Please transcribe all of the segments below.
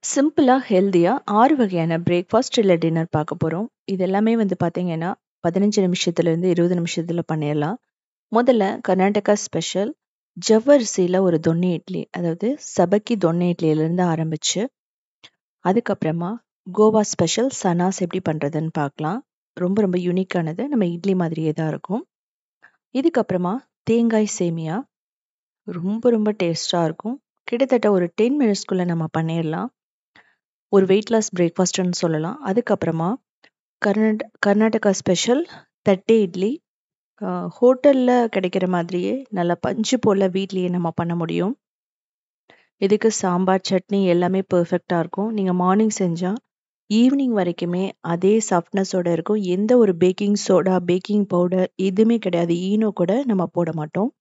சிம்பிளா, ஹெல்தியா 6 வகையான பிரேக்ஃபாஸ்ட் இல்ல டின்னர் பார்க்க போறோம். இது எல்லாமே வந்து பார்த்தீங்கன்னா, 15 நிமிஷத்துலேருந்து 20 நிமிஷத்துல பண்ணிறலாம். முதல்ல கர்நாடகா ஸ்பெஷல் ஜவ்வரிசியில ஒரு தொன்னி இட்லி, அதாவது சபக்கி தொன்னி இட்லியிலேருந்து ஆரம்பிச்சு, அதுக்கப்புறமா கோவா ஸ்பெஷல் சனாஸ் எப்படி பண்றதுன்னு பார்க்கலாம். ரொம்ப ரொம்ப யூனிக்கானது. நம்ம இட்லி மாதிரியே தான் இருக்கும். இதுக்கப்புறமா தேங்காய் சேமியா ரொம்ப ரொம்ப டேஸ்ட்டா இருக்கும். கிட்டத்தட்ட ஒரு 10 மினிட்ஸ்க்குள்ள நம்ம பண்ணிறலாம். ஒரு வெயிட் லாஸ் பிரேக்ஃபாஸ்ட்ன்னு சொல்லலாம். அதுக்கப்புறமா கர்நாடகா ஸ்பெஷல் தட்டே இட்லி. ஹோட்டல்ல கிடைக்கிற மாதிரியே நல்லா பஞ்சு போல வீட்லயே நம்ம பண்ண முடியும். இதுக்கு சாம்பார், சட்னி எல்லாமே பெர்ஃபெக்ட்டா இருக்கும். நீங்க மார்னிங் செஞ்சா, ஈவினிங் வரைக்குமே அதே சாஃப்ட்னஸோட இருக்கும். எந்த ஒரு பேக்கிங் சோடா, பேக்கிங் பவுடர் எதுவுமே கிடையாது. ஈனோ கூட நம்ம போட மாட்டோம்.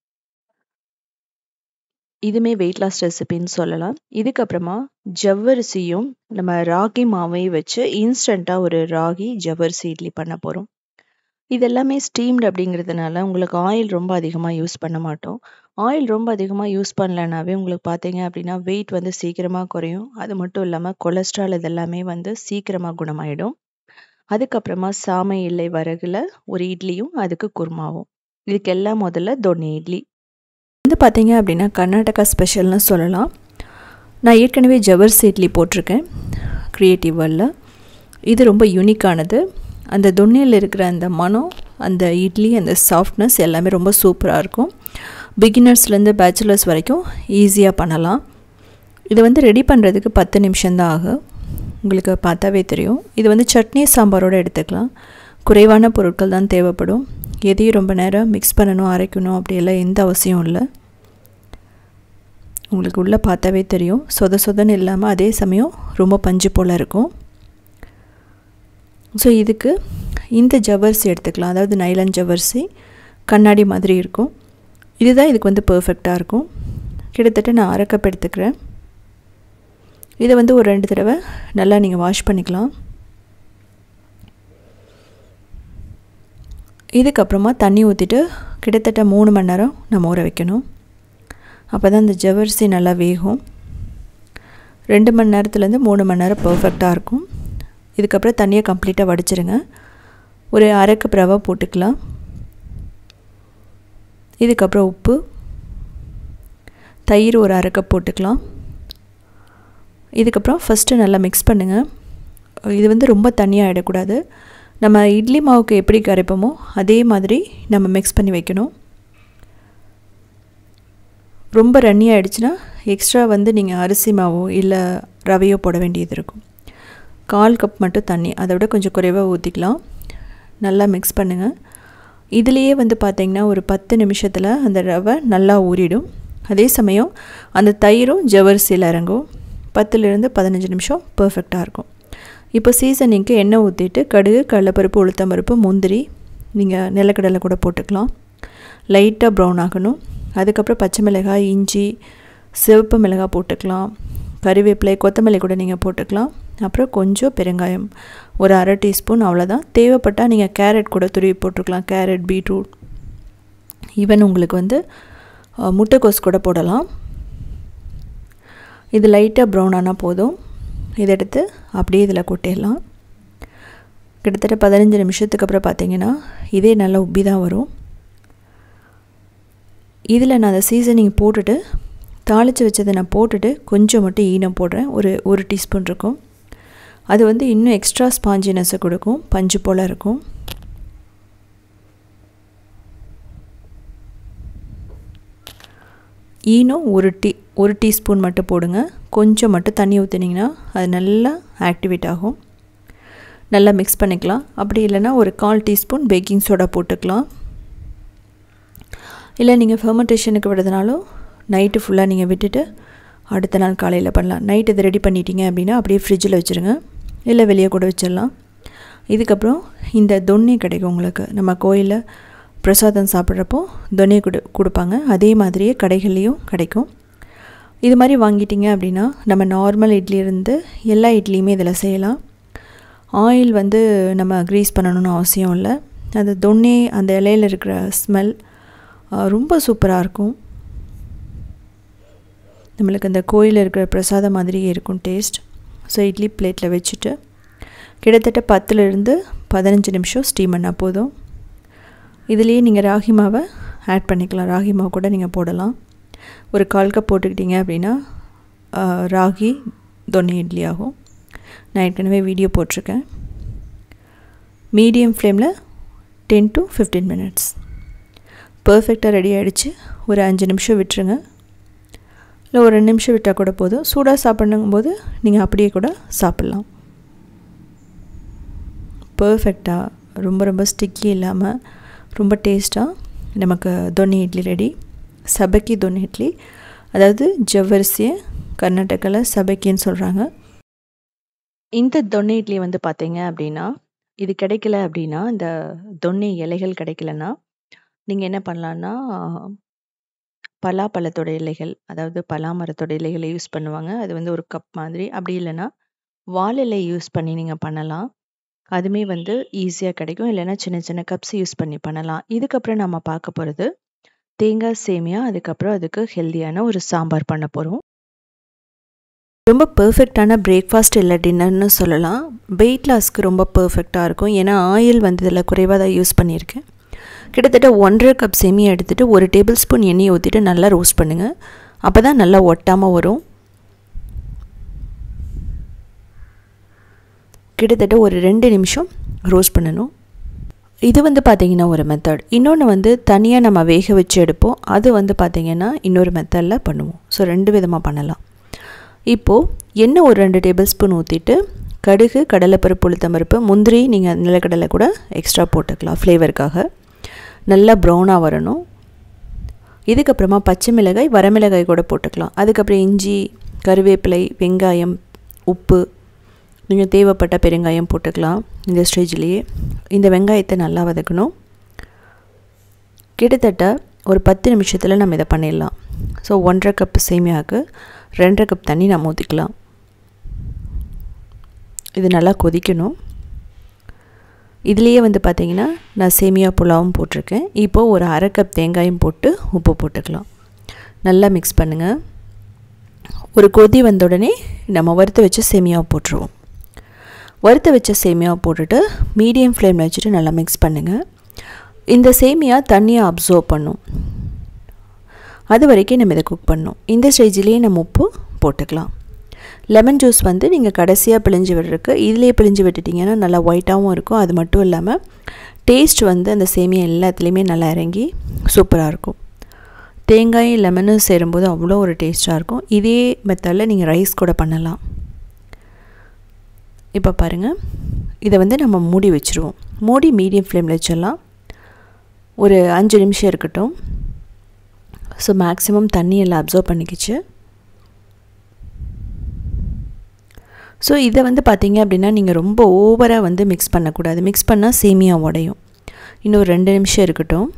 இதுவுமே வெயிட் லாஸ் ரெசிபின்னு சொல்லலாம். இதுக்கப்புறமா ஜவ்வரிசியும் நம்ம ராகி மாவையும் வச்சு இன்ஸ்டன்ட்டா ஒரு ராகி ஜவ்வரிசி இட்லி பண்ண போறோம். இது எல்லாமே ஸ்டீம்டு அப்படிங்கிறதுனால உங்களுக்கு ஆயில் ரொம்ப அதிகமா யூஸ் பண்ண மாட்டோம். ஆயில் ரொம்ப அதிகமா யூஸ் பண்ணலனாவே உங்களுக்கு பார்த்தீங்க அப்படின்னா வெயிட் வந்து சீக்கிரமா குறையும். அது மட்டும் இல்லாம கொலஸ்ட்ரால் இதெல்லாமே வந்து சீக்கிரமா குணமாயிடும். அதுக்கப்புறமா சாமை இல்லை வரகுல ஒரு இட்லியும் அதுக்கு குருமாவும். இதுக்கெல்லாம் முதல்ல தொன்னி இட்லி. வந்து பார்த்தீங்க அப்படின்னா கர்நாடகா ஸ்பெஷல்னு சொல்லலாம். நான் ஏற்கனவே ஜவ்வரிசி இட்லி போட்டிருக்கேன் கிரியேட்டிவ் வேர்ல்டில். இது ரொம்ப யூனிக்கானது. அந்த தொன்னியில் இருக்கிற அந்த மனம், அந்த இட்லி, அந்த சாஃப்ட்னஸ் எல்லாமே ரொம்ப சூப்பராக இருக்கும். பிகினர்ஸ்லேருந்து பேச்சுலர்ஸ் வரைக்கும் ஈஸியாக பண்ணலாம். இதை வந்து ரெடி பண்ணுறதுக்கு 10 நிமிஷம்தான் ஆகும். உங்களுக்கு பார்த்தாவே தெரியும். இது வந்து சட்னி சாம்பாரோடு எடுத்துக்கலாம். குறைவான பொருட்கள் தான் தேவைப்படும். எதையும் ரொம்ப நேரம் மிக்ஸ் பண்ணணும், அரைக்கணும் அப்படியெல்லாம் எந்த அவசியம் இல்லை. உங்களுக்கு உள்ளே பார்த்தாவே தெரியும். சொத சொதன்னு இல்லாமல் அதே சமயம் ரொம்ப பஞ்சு போல் இருக்கும். ஸோ இதுக்கு இந்த ஜவ்வரிசி எடுத்துக்கலாம். அதாவது நைலான் ஜவ்வரிசி கண்ணாடி மாதிரி இருக்கும். இதுதான் இதுக்கு வந்து பெர்ஃபெக்டாக இருக்கும். கிட்டத்தட்ட நான் 1/2 கப் எடுத்துக்கிறேன். இதை வந்து ஒரு 2 தடவை நல்லா நீங்கள் வாஷ் பண்ணிக்கலாம். இதுக்கப்புறமா தண்ணி ஊற்றிட்டு கிட்டத்தட்ட 3 மணி நேரம் நம்ம ஊற வைக்கணும். அப்போ தான் இந்த ஜவ்வரிசி நல்லா வேகும். 2 மணி நேரத்துலேருந்து 3 மணி நேரம் பெர்ஃபெக்டாக இருக்கும். இதுக்கப்புறம் தண்ணியை கம்ப்ளீட்டாக வடிச்சிருங்க. ஒரு 1/2 கப் ரவை போட்டுக்கலாம். இதுக்கப்புறம் உப்பு, தயிர் ஒரு 1/2 கப் போட்டுக்கலாம். இதுக்கப்புறம் ஃபஸ்ட்டு நல்லா மிக்ஸ் பண்ணுங்கள். இது வந்து ரொம்ப தண்ணியாக ஆகிடக்கூடாது. நம்ம இட்லி மாவுக்கு எப்படி கரைப்போமோ அதே மாதிரி நம்ம மிக்ஸ் பண்ணி வைக்கணும். ரொம்ப ரன்னி ஆகிடுச்சுன்னா எக்ஸ்ட்ரா வந்து நீங்கள் அரிசி மாவோ இல்லை ரவையோ போட வேண்டியது இருக்கும். 1/4 கப் மட்டும் தண்ணி, அதை விட கொஞ்சம் குறைவாக ஊற்றிக்கலாம். நல்லா மிக்ஸ் பண்ணுங்கள். இதுலேயே வந்து பார்த்திங்கன்னா ஒரு 10 நிமிஷத்தில் அந்த ரவை நல்லா ஊறிடும். அதே சமயம் அந்த தயிரும் ஜவ்வரிசியில் இறங்கும். 10லேருந்து 15 நிமிஷம் பர்ஃபெக்டாக இருக்கும். இப்போ சீசனிங்க்கு எண்ணெய் ஊற்றிட்டு கடுகு, கடலைப்பருப்பு, உளுத்தம்பருப்பு, முந்திரி, நீங்கள் நிலக்கடலை கூட போட்டுக்கலாம். லைட்டாக ப்ரௌன் ஆகணும். அதுக்கப்புறம் பச்சை மிளகாய், இஞ்சி, சிவப்பு மிளகாய் போட்டுக்கலாம். கறிவேப்பிலை, கொத்தமல்லி கூட நீங்கள் போட்டுக்கலாம். அப்புறம் கொஞ்சம் பெருங்காயம், ஒரு 1/2 டீஸ்பூன், அவ்வளோதான். தேவைப்பட்டால் நீங்கள் கேரட் கூட துருவி போட்டுக்கலாம். கேரட், பீட்ரூட், ஈவன் உங்களுக்கு வந்து முட்டைக்கோஸ் கூட போடலாம். இது லைட்டாக ப்ரௌன் ஆனால் போதும். இதை எடுத்து அப்படியே இதில் கொட்டிடலாம். கிட்டத்தட்ட 15 நிமிஷத்துக்கு அப்புறம் பார்த்திங்கன்னா இதே நல்லா உப்பி தான் வரும். இதில் நான் அதை சீசனிங் போட்டுட்டு தாளித்து வச்சதை நான் போட்டுட்டு கொஞ்சம் மட்டும் ஈனம் போடுறேன். ஒரு டீஸ்பூன் இருக்கும். அது வந்து இன்னும் எக்ஸ்ட்ரா ஸ்பாஞ்சினஸை கொடுக்கும், பஞ்சு போல் இருக்கும். ஈனம் ஒரு டீஸ்பூன் மட்டும் போடுங்க. கொஞ்சம் மட்டும் தண்ணி ஊற்றினீங்கன்னா அது நல்லா ஆக்டிவேட் ஆகும். நல்லா மிக்ஸ் பண்ணிக்கலாம். அப்படி இல்லைன்னா ஒரு 1/4 டீஸ்பூன் பேக்கிங் சோடா போட்டுக்கலாம். இல்லை நீங்கள் ஃபெர்மெண்டேஷனுக்கு விடுறதுனாலும் நைட்டு ஃபுல்லாக நீங்கள் விட்டுட்டு அடுத்த நாள் காலையில் பண்ணலாம். நைட்டு இதை ரெடி பண்ணிட்டீங்க அப்படின்னா அப்படியே ஃப்ரிட்ஜில் வச்சுருங்க, இல்லை வெளியே கூட வச்சிடலாம். இதுக்கப்புறம் இந்த தொன்னி கிடைக்கும் உங்களுக்கு. நம்ம கோயிலில் பிரசாதம் சாப்பிட்றப்போ தொன்னி கொடுப்பாங்க. அதே மாதிரியே கடைகள்லேயும் கிடைக்கும். இது மாதிரி வாங்கிட்டீங்க அப்படின்னா நம்ம நார்மல் இட்லி இருந்து எல்லா இட்லியுமே இதில் செய்யலாம். ஆயில் வந்து நம்ம க்ரீஸ் பண்ணணும்னு அவசியம் இல்லை. அந்த தொன்னி அந்த இலையில் இருக்கிற ஸ்மெல் ரொம்ப சூப்பராக இருக்கும். நம்மளுக்கு அந்த கோயிலில் இருக்கிற பிரசாதம் மாதிரியே இருக்கும் டேஸ்ட். ஸோ இட்லி பிளேட்டில் வச்சுட்டு கிட்டத்தட்ட 10லிருந்து 15 நிமிஷம் ஸ்டீம் பண்ணால் போதும். இதுலேயே நீங்கள் ராகி மாவை ஆட் பண்ணிக்கலாம். ராகி மாவு கூட நீங்கள் போடலாம். ஒரு 1/4 கப் போட்டுக்கிட்டிங்க அப்படின்னா ராகி தொன்னி இட்லி ஆகும். நான் ஏற்கனவே வீடியோ போட்டிருக்கேன். மீடியம் ஃப்ளேமில் 10 to 15 minutes. பர்ஃபெக்டாக ரெடி ஆகிடுச்சு. ஒரு 5 நிமிஷம் விட்டுருங்க, இல்லை ஒரு 2 நிமிஷம் விட்டால் கூட போதும். சூடாக சாப்பிடும்போது நீங்கள் அப்படியே கூட சாப்பிட்லாம். பர்ஃபெக்டாக ரொம்ப ரொம்ப ஸ்டிக்கி இல்லாமல் ரொம்ப டேஸ்ட்டாக நமக்கு தொன்னி இட்லி ரெடி. சபக்கி தொன்னி இட்லி, அதாவது ஜவ்வரிசியை கர்நாடகாவில் சபக்கின்னு சொல்கிறாங்க. இந்த தொன்னி இட்லி வந்து பார்த்தீங்க அப்படின்னா, இது கிடைக்கல அப்படின்னா, இந்த தொன்னி இலைகள் கிடைக்கலன்னா நீங்கள் என்ன பண்ணலான்னா, பலாப்பழத்தோட இலைகள், அதாவது பலாமரத்தோட இலைகளை யூஸ் பண்ணுவாங்க. அது வந்து ஒரு கப் மாதிரி. அப்படி இல்லைன்னா வாழை யூஸ் பண்ணி நீங்கள் பண்ணலாம். அதுவுமே வந்து ஈஸியாக கிடைக்கும். இல்லைன்னா சின்ன சின்ன கப்ஸ் யூஸ் பண்ணி பண்ணலாம். இதுக்கப்புறம் நம்ம பார்க்க போகிறது தேங்காய் சேமியா. அதுக்கப்புறம் அதுக்கு ஹெல்தியான ஒரு சாம்பார் பண்ண போகிறோம். ரொம்ப பர்ஃபெக்டான பிரேக்ஃபாஸ்ட் இல்லை டின்னர்னு சொல்லலாம். வெயிட் லாஸ்க்கு ரொம்ப பர்ஃபெக்டாக இருக்கும். ஏன்னா ஆயில் வந்து இதில் குறைவாக தான் யூஸ் பண்ணியிருக்கேன். கிட்டத்தட்ட 1.5 கப் சேமியா எடுத்துகிட்டு 1 டேபிள் ஸ்பூன் எண்ணெயை ஊற்றிட்டு நல்லா ரோஸ்ட் பண்ணுங்கள். அப்போ தான் நல்லா ஒட்டாமல் வரும். கிட்டத்தட்ட ஒரு 2 நிமிஷம் ரோஸ்ட் பண்ணணும். இது வந்து பார்த்திங்கன்னா ஒரு மெத்தட். இன்னொன்று வந்து தனியாக நம்ம வேக வச்சு எடுப்போம். அது வந்து பார்த்திங்கன்னா இன்னொரு மெத்தடில் பண்ணுவோம். ஸோ 2 விதமாக பண்ணலாம். இப்போது எண்ணெய் ஒரு 2 டேபிள் ஸ்பூன் ஊற்றிட்டு கடுகு, கடலைப்பருப்பு, உளுத்தம்பருப்பு, முந்திரி நீங்கள் நிலக்கடலை கூட எக்ஸ்ட்ரா போட்டுக்கலாம் ஃப்ளேவருக்காக. நல்லா ப்ரௌனாக வரணும். இதுக்கப்புறமா பச்சை மிளகாய், வரமிளகாய் கூட போட்டுக்கலாம். அதுக்கப்புறம் இஞ்சி, கருவேப்பிலை, வெங்காயம், உப்பு, நீங்கள் தேவைப்பட்ட பெருங்காயம் போட்டுக்கலாம். இந்த ஸ்டேஜ்லேயே இந்த வெங்காயத்தை நல்லா வதக்கணும். கிட்டத்தட்ட ஒரு 10 நிமிஷத்தில் நம்ம இதை பண்ணிடலாம். ஸோ 1.5 கப் சேமியாவுக்கு 2.5 கப் தண்ணி நம்ம ஊற்றிக்கலாம். இது நல்லா கொதிக்கணும். இதுலேயே வந்து பார்த்திங்கன்னா நான் சேமியா புலாவும் போட்டிருக்கேன். இப்போது ஒரு 1/2 கப் தேங்காயும் போட்டு உப்பு போட்டுக்கலாம். நல்லா மிக்ஸ் பண்ணுங்கள். ஒரு கொதி வந்த உடனே நம்ம வறுத்து வச்ச சேமியாவை போட்டுருவோம். வறுத்து வச்ச சேமியாவை போட்டுட்டு மீடியம் ஃப்ளேமில் வச்சுட்டு நல்லா மிக்ஸ் பண்ணுங்கள். இந்த சேமியா தண்ணியை அப்சர்வ் பண்ணும். அது வரைக்கும் நம்ம இதை குக் பண்ணணும். இந்த ஸ்டேஜ்லேயே நம்ம உப்பு போட்டுக்கலாம். லெமன் ஜூஸ் வந்து நீங்கள் கடைசியாக பிழிஞ்சு விடுறதுக்கு இதிலே பிழிஞ்சு விட்டுட்டிங்கன்னா நல்லா ஒயிட்டாகவும் இருக்கும். அது மட்டும் இல்லாமல் டேஸ்ட் வந்து அந்த சேமியா எல்லாத்துலேயுமே நல்லா இறங்கி சூப்பராக இருக்கும். தேங்காயும் லெமனும் சேரும்போது அவ்வளோ ஒரு டேஸ்ட்டாக இருக்கும். இதே மெத்தடில் நீங்கள் ரைஸ் கூட பண்ணலாம். இப்போ பாருங்கள், இதை வந்து நம்ம மூடி வச்சுருவோம். மூடி மீடியம் ஃப்ளேமில் வச்சிடலாம். ஒரு 5 நிமிஷம் இருக்கட்டும். ஸோ மேக்ஸிமம் தண்ணி எல்லாம் அப்சர்வ் பண்ணிக்கிச்சு. ஸோ இதை வந்து பார்த்திங்க அப்படின்னா நீங்கள் ரொம்ப ஓவராக வந்து மிக்ஸ் பண்ணக்கூடாது. மிக்ஸ் பண்ணால் சேமியா உடையும். இன்னும் ஒரு 2 நிமிஷம் இருக்கட்டும்.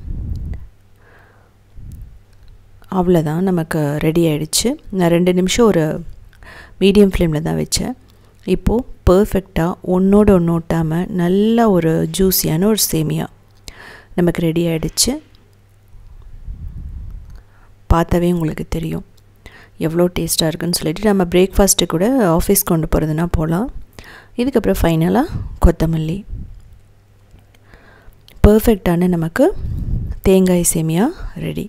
அவ்வளோதான், நமக்கு ரெடி ஆகிடுச்சு. நான் 2 நிமிஷம் ஒரு மீடியம் ஃப்ளேமில் தான் வச்சேன். இப்போது பர்ஃபெக்டாக ஒன்றோடு ஒன்று ஒட்டாமல் நல்ல ஒரு ஜூஸியான ஒரு சேமியா நமக்கு ரெடி ஆகிடுச்சு. பார்த்தாவே உங்களுக்கு தெரியும் எவ்வளோ டேஸ்ட்டாக இருக்குன்னு சொல்லிட்டு. நம்ம பிரேக்ஃபாஸ்ட்டு கூட ஆஃபீஸ் கொண்டு போகிறதுனா போகலாம். இதுக்கப்புறம் ஃபைனலாக கொத்தமல்லி. பர்ஃபெக்டான நமக்கு தேங்காய் சேமியா ரெடி.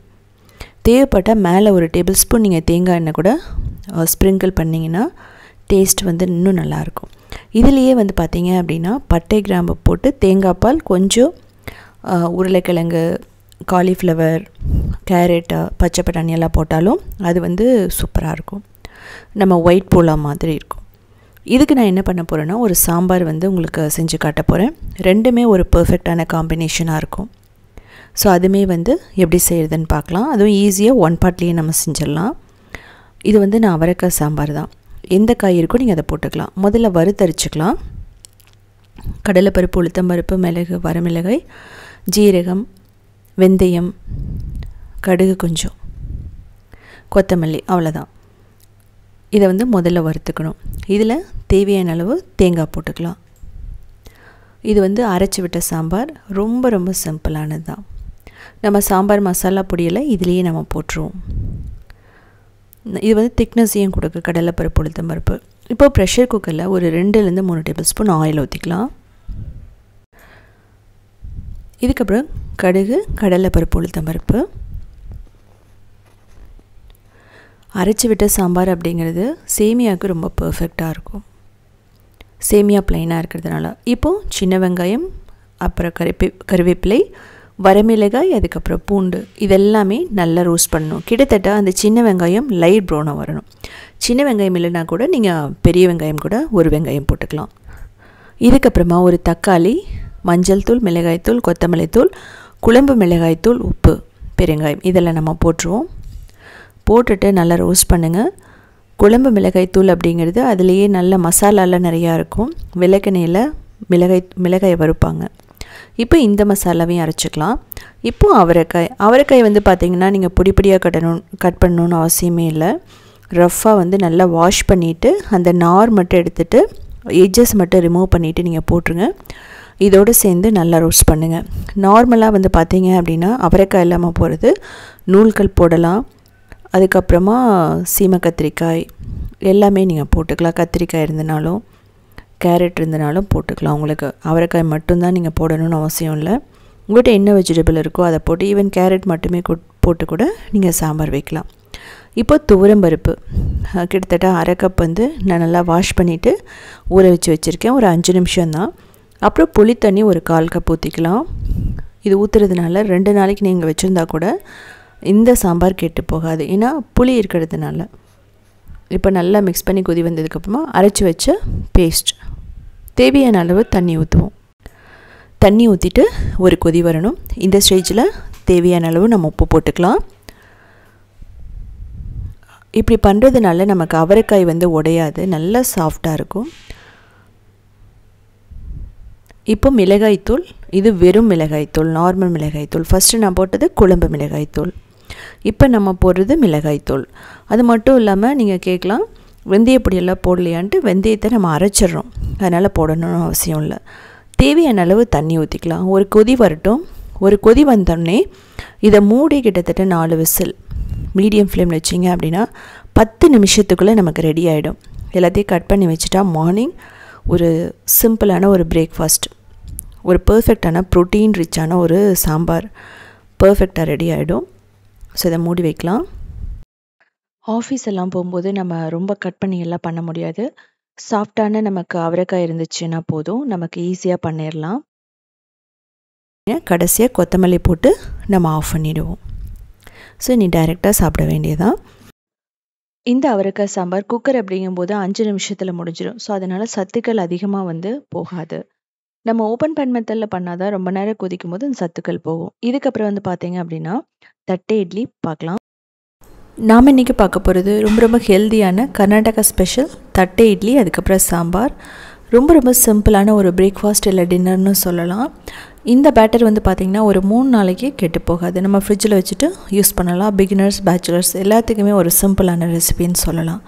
தேவைப்பட்டால் மேலே ஒரு டேபிள் ஸ்பூன் நீங்கள் தேங்காய் எண்ணெய் கூட ஸ்ப்ரிங்கிள் பண்ணிங்கன்னா டேஸ்ட் வந்து இன்னும் நல்லாயிருக்கும். இதுலேயே வந்து பார்த்திங்க அப்படின்னா பட்டை கிராம்பு போட்டு தேங்காய் பால், கொஞ்சம் உருளைக்கிழங்கு, காலிஃப்ளவர், கேரட்டு, பச்சை பட்டாணி எல்லாம் போட்டாலும் அது வந்து சூப்பராக இருக்கும். நம்ம ஒயிட் போலா மாதிரி இருக்கும். இதுக்கு நான் என்ன பண்ண போகிறேன்னா ஒரு சாம்பார் வந்து உங்களுக்கு செஞ்சு காட்ட போகிறேன். ரெண்டுமே ஒரு பர்ஃபெக்டான காம்பினேஷனாக இருக்கும். ஸோ அதுவுமே வந்து எப்படி செய்கிறதுன்னு பார்க்கலாம். அதுவும் ஈஸியாக 1 பார்ட்லேயே நம்ம செஞ்சிடலாம். இது வந்து நான் அவரைக்காய் சாம்பார் தான். எந்த காய் இருக்கோ நீங்கள் அதை போட்டுக்கலாம். முதல்ல வறுத்தரிச்சுக்கலாம். கடலைப்பருப்பு, உளுத்தம்பருப்பு, மிளகு, வரமிளகாய், ஜீரகம், வெந்தயம், கடுகு, கொஞ்சம் கொத்தமல்லி, அவ்வளோதான். இதை வந்து முதல்ல வறுத்துக்கணும். இதில் தேவையான அளவு தேங்காய் போட்டுக்கலாம். இது வந்து அரைச்சி விட்ட சாம்பார். ரொம்ப ரொம்ப சிம்பிளானது தான். நம்ம சாம்பார் மசாலா பொடியில் இதுலேயே நம்ம போட்டுருவோம். இது வந்து திக்னஸையும் கொடுக்கு கடலைப்பருப்பு, உளுத்தம்பருப்பு. இப்போ ப்ரெஷர் குக்கரில் ஒரு 2லேருந்து 3 டேபிள் ஸ்பூன் ஆயில் ஊற்றிக்கலாம். இதுக்கப்புறம் கடுகு, கடலைப்பருப்பு, உளுத்தம்பருப்பு. அரைச்சி விட்ட சாம்பார் அப்படிங்கிறது சேமியாவுக்கு ரொம்ப பர்ஃபெக்டாக இருக்கும், சேமியா ப்ளைனாக இருக்கிறதுனால. இப்போது சின்ன வெங்காயம், அப்புறம் கருவேப்பிலை, வரமிளகாய், அதுக்கப்புறம் பூண்டு இதெல்லாமே நல்லா ரோஸ்ட் பண்ணணும். கிட்டத்தட்ட அந்த சின்ன வெங்காயம் லைட் ப்ரௌனாக வரணும். சின்ன வெங்காயம் இல்லைனா கூட நீங்கள் பெரிய வெங்காயம் கூட ஒரு வெங்காயம் போட்டுக்கலாம். இதுக்கப்புறமா ஒரு தக்காளி, மஞ்சள் தூள், மிளகாய்த்தூள், கொத்தமல்லி தூள், குழம்பு மிளகாய்த்தூள், உப்பு, பெருங்காயம் இதெல்லாம் நம்ம போட்டுருவோம். போட்டுட்டு நல்லா ரோஸ்ட் பண்ணுங்கள். குழம்பு மிளகாய்த்தூள் அப்படிங்கிறது அதுலேயே நல்ல மசாலாலாம் நிறையா இருக்கும். விளக்கெண்ணெயில் மிளகாயை வறுப்பாங்க. இப்போ இந்த மசாலாவையும் அரைச்சிக்கலாம். இப்போது அவரைக்காய் வந்து பார்த்திங்கன்னா நீங்கள் பொடியாக கட் பண்ணணுன்னு அவசியமே இல்லை. ரஃப்பாக வந்து நல்லா வாஷ் பண்ணிவிட்டு அந்த நார் மட்டும் எடுத்துகிட்டு எட்ஜஸ் மட்டும் ரிமூவ் பண்ணிவிட்டு நீங்கள் போட்டுருங்க. இதோடு சேர்ந்து நல்லா ரோஸ்ட் பண்ணுங்கள். நார்மலாக வந்து பார்த்திங்க அப்படின்னா அவரைக்காய் இல்லாமல் போகிறது நூல்கள் போடலாம். அதுக்கப்புறமா சீமை கத்திரிக்காய் எல்லாமே நீங்கள் போட்டுக்கலாம். கத்திரிக்காய் இருந்தனாலும் கேரட் இருந்தனாலும் போட்டுக்கலாம். உங்களுக்கு அவரைக்காய் மட்டும்தான் நீங்கள் போடணும்னு அவசியம் இல்லை. உங்கள்கிட்ட என்ன வெஜிடபிள் இருக்கோ அதை போட்டு, ஈவன் கேரட் மட்டுமே போட்டு கூட நீங்கள் சாம்பார் வைக்கலாம். இப்போ துவரம்பருப்பு கிட்டத்தட்ட 1/2 கப் வந்து நான் நல்லா வாஷ் பண்ணிவிட்டு ஊற வச்சுருக்கேன். ஒரு 5 நிமிஷம் தான். அப்புறம் புளி தண்ணி ஒரு 1/4 கப் ஊற்றிக்கலாம். இது ஊற்றுறதுனால 2 நாளைக்கு நீங்கள் வச்சுருந்தா கூட இந்த சாம்பார் கெட்டு போகாது, ஏன்னா புளி இருக்கிறதுனால. இப்போ நல்லா மிக்ஸ் பண்ணி கொதி வந்ததுக்கப்புறமா அரைச்சி வச்ச பேஸ்ட், தேவையான அளவு தண்ணி ஊற்றுவோம். தண்ணி ஊற்றிட்டு ஒரு கொதி வரணும். இந்த ஸ்டேஜில் தேவையான அளவு நம்ம உப்பு போட்டுக்கலாம். இப்படி பண்ணுறதுனால நமக்கு அவரைக்காய் வந்து உடையாது, நல்லா சாஃப்டாக இருக்கும். இப்போ மிளகாய்த்தூள், இது வெறும் மிளகாய்த்தூள், நார்மல் மிளகாய்த்தூள். ஃபஸ்ட்டு நான் போட்டது குழம்பு மிளகாய்த்தூள். இப்போ நம்ம போடுறது மிளகாய்த்தூள். அது மட்டும் இல்லாமல் நீங்கள் கேட்கலாம் வெந்தயப்பொடியெல்லாம் போடலையான்ட்டு. வெந்தயத்தை நம்ம அரைச்சிட்றோம், அதனால் போடணும்னு அவசியம் இல்லை. தேவையான அளவு தண்ணி ஊற்றிக்கலாம். ஒரு கொதி வரட்டும். ஒரு கொதி வந்தோடனே இதை மூடி கிட்டத்தட்ட 4 விசில் மீடியம் ஃப்ளேமில் வச்சிங்க அப்படின்னா 10 நிமிஷத்துக்குள்ளே நமக்கு ரெடி ஆகிடும். எல்லாத்தையும் கட் பண்ணி வச்சுட்டா மார்னிங் ஒரு சிம்பிளான ஒரு பிரேக்ஃபாஸ்ட், ஒரு பர்ஃபெக்டான ப்ரோட்டீன் ரிச்சான ஒரு சாம்பார் பர்ஃபெக்டாக ரெடி ஆகிடும். ஸோ இதை மூடி வைக்கலாம். ஆஃபீஸ் எல்லாம் போகும்போது நம்ம ரொம்ப கட் பண்ணி எல்லாம் பண்ண முடியாது. சாஃப்டான நமக்கு அவரைக்காய் இருந்துச்சுன்னா போதும், நமக்கு ஈஸியாக பண்ணிடலாம். கடைசியாக கொத்தமல்லி போட்டு நம்ம ஆஃப் பண்ணிவிடுவோம். ஸோ நீ டைரெக்டாக சாப்பிட வேண்டியதான். இந்த அவரைக்காய் சாம்பார் குக்கர் அப்படிங்கும்போது 5 நிமிஷத்தில் முடிஞ்சிடும். ஸோ அதனால் சத்துக்கள் அதிகமாக வந்து போகாது. நம்ம ஓப்பன் பேன் மெத்தடில் பண்ணாதான் ரொம்ப நேரம் கொதிக்கும் போது அந்த சத்துக்கள் போகும். இதுக்கப்புறம் வந்து பார்த்தீங்க அப்படின்னா தட்டை இட்லி பார்க்கலாம். நாம் இன்றைக்கி பார்க்க போகிறது ரொம்ப ஹெல்தியான கர்நாடகா ஸ்பெஷல் தட்டை இட்லி, அதுக்கப்புறம் சாம்பார். ரொம்ப சிம்பிளான ஒரு பிரேக்ஃபாஸ்ட் இல்லை டின்னர்னு சொல்லலாம். இந்த பேட்டர் வந்து பார்த்திங்கன்னா ஒரு 3 நாளைக்கு கெட்டு போகாது. நம்ம ஃப்ரிட்ஜில் வச்சுட்டு யூஸ் பண்ணலாம். பிகினர்ஸ், பேச்சுலர்ஸ் எல்லாத்துக்குமே ஒரு சிம்பிளான ரெசிபின்னு சொல்லலாம்.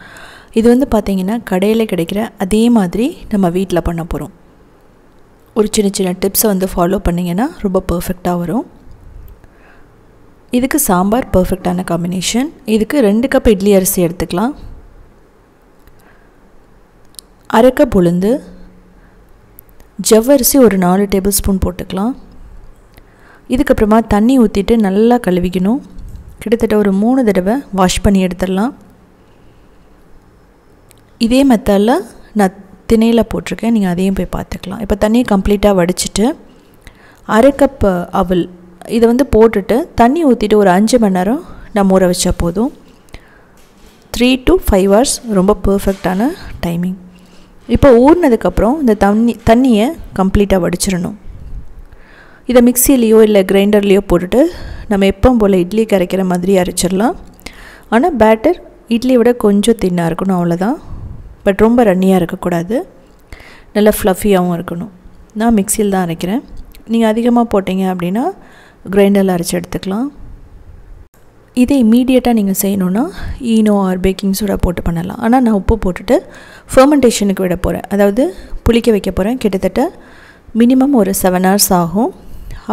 இது வந்து பார்த்திங்கன்னா கடையில் கிடைக்கிற அதே மாதிரி நம்ம வீட்டில் பண்ண போகிறோம். ஒரு சின்ன டிப்ஸை வந்து ஃபாலோ பண்ணிங்கன்னா ரொம்ப பர்ஃபெக்டாக வரும். இதுக்கு சாம்பார் பர்ஃபெக்டான காம்பினேஷன். இதுக்கு 2 கப் இட்லி அரிசி எடுத்துக்கலாம். 1/2 கப் உளுந்து, ஜவ்வரிசி ஒரு 4 டேபிள் ஸ்பூன் போட்டுக்கலாம். இதுக்கப்புறமா தண்ணி ஊற்றிட்டு நல்லா கழுவிக்கணும். கிட்டத்தட்ட ஒரு 3 தடவை வாஷ் பண்ணி எடுத்துடலாம். இதே மெத்தடில் நான் திணையில் போட்டிருக்கேன், நீங்கள் அதையும் போய் பார்த்துக்கலாம். இப்போ தண்ணியை கம்ப்ளீட்டாக வடிச்சிட்டு 1/2 கப் அவல் இதை வந்து போட்டுட்டு தண்ணி ஊற்றிட்டு ஒரு 5 மணி நேரம் நம்ம ஊற வச்சா போதும். 3 to 5 hours ரொம்ப பர்ஃபெக்டான டைமிங். இப்போ ஊறினதுக்கப்புறம் இந்த தண்ணியை கம்ப்ளீட்டாக வடிச்சிடணும். இதை மிக்சிலேயோ இல்லை கிரைண்டர்லேயோ போட்டுட்டு நம்ம எப்பவும் போல் இட்லி கரைக்கிற மாதிரி அரைச்சிடலாம். ஆனால் பேட்டர் இட்லியை விட கொஞ்சம் தின்னாக இருக்கணும், அவ்வளோதான். பட் ரொம்ப ரன்னியாக இருக்கக்கூடாது, நல்லா ஃப்ளஃபியாகவும் இருக்கணும். நான் மிக்சியில் தான் அரைக்கிறேன். நீங்கள் அதிகமாக போட்டிங்க அப்படின்னா கிரைண்டரில் அரைச்சி எடுத்துக்கலாம். இதை இம்மீடியட்டாக நீங்கள் செய்யணுன்னா ஈனோ ஆர் பேக்கிங் சோடா போட்டு பண்ணலாம். ஆனால் நான் உப்பு போட்டுட்டு ஃபர்மெண்டேஷனுக்கு விட போகிறேன், அதாவது புளிக்க வைக்க போகிறேன். கிட்டத்தட்ட மினிமம் ஒரு 7 hours ஆகும்.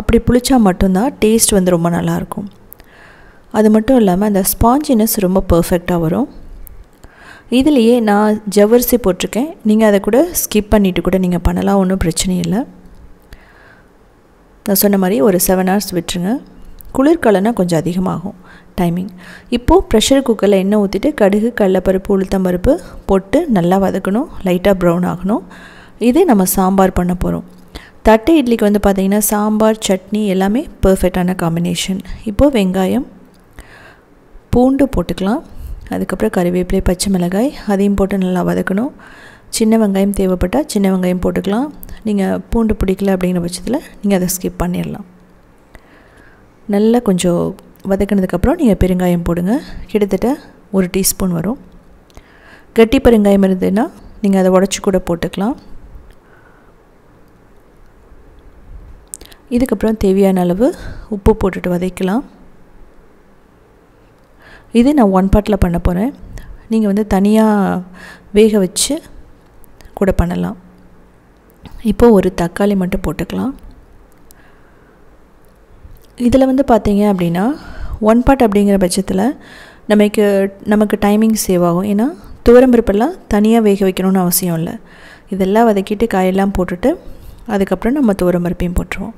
அப்படி புளிச்சா மட்டும்தான் டேஸ்ட் வந்து ரொம்ப நல்லாயிருக்கும். அது மட்டும் இல்லாமல் அந்த ஸ்பாஞ்சினஸ் ரொம்ப பர்ஃபெக்டாக வரும். இதுலேயே நான் ஜவ்வரிசி போட்டிருக்கேன். நீங்கள் அதை கூட ஸ்கிப் பண்ணிவிட்டு கூட நீங்கள் பண்ணலாம், ஒன்றும் பிரச்சனை இல்லை. நான் சொன்ன மாதிரி ஒரு 7 hours விட்டுருங்க. குளிர்காலம்னா கொஞ்சம் அதிகமாகும் டைமிங். இப்போது ப்ரெஷர் குக்கரில் எண்ணெய் ஊற்றிட்டு கடுகு, கடலைப்பருப்பு, உளுத்தம்பருப்பு போட்டு நல்லா வதக்கணும், லைட்டாக ப்ரௌன் ஆகணும். இது நம்ம சாம்பார் பண்ண போகிறோம். தட்டை இட்லிக்கு வந்து பார்த்திங்கன்னா சாம்பார், சட்னி எல்லாமே பர்ஃபெக்டான காம்பினேஷன். இப்போது வெங்காயம், பூண்டு போட்டுக்கலாம். அதுக்கப்புறம் கறிவேப்பிலை, பச்சை மிளகாய் அதையும் போட்டு நல்லா வதக்கணும். சின்ன வெங்காயம் தேவைப்பட்டால் சின்ன வெங்காயம் போட்டுக்கலாம். நீங்கள் பூண்டு பிடிக்கல அப்படிங்கிற பட்சத்தில் நீங்கள் அதை ஸ்கிப் பண்ணிடலாம். நல்லா கொஞ்சம் வதக்கினதுக்கப்புறம் நீங்கள் பெருங்காயம் போடுங்க. கிட்டத்தட்ட 1 டீஸ்பூன் வரும். கட்டி பெருங்காயம் இருந்ததுன்னா நீங்கள் அதை உடச்சி கூட போட்டுக்கலாம். இதுக்கப்புறம் தேவையான அளவு உப்பு போட்டுட்டு வதக்கலாம். இது நான் 1 பார்ட்டில் பண்ண போகிறேன். நீங்கள் வந்து தனியாக வேக வச்சு கூட பண்ணலாம். இப்போது ஒரு தக்காளி மட்டும் போட்டுக்கலாம். இதில் வந்து பார்த்தீங்க அப்படின்னா 1 பார்ட் அப்படிங்கிற பட்சத்தில் நமக்கு டைமிங் சேவ் ஆகும். ஏன்னா துவரம்பருப்பெல்லாம் தனியாக வேக வைக்கணும்னு அவசியம் இல்லை. இதெல்லாம் வதக்கிட்டு காயெல்லாம் போட்டுட்டு அதுக்கப்புறம் நம்ம துவரம்பருப்பையும் போட்டுருவோம்.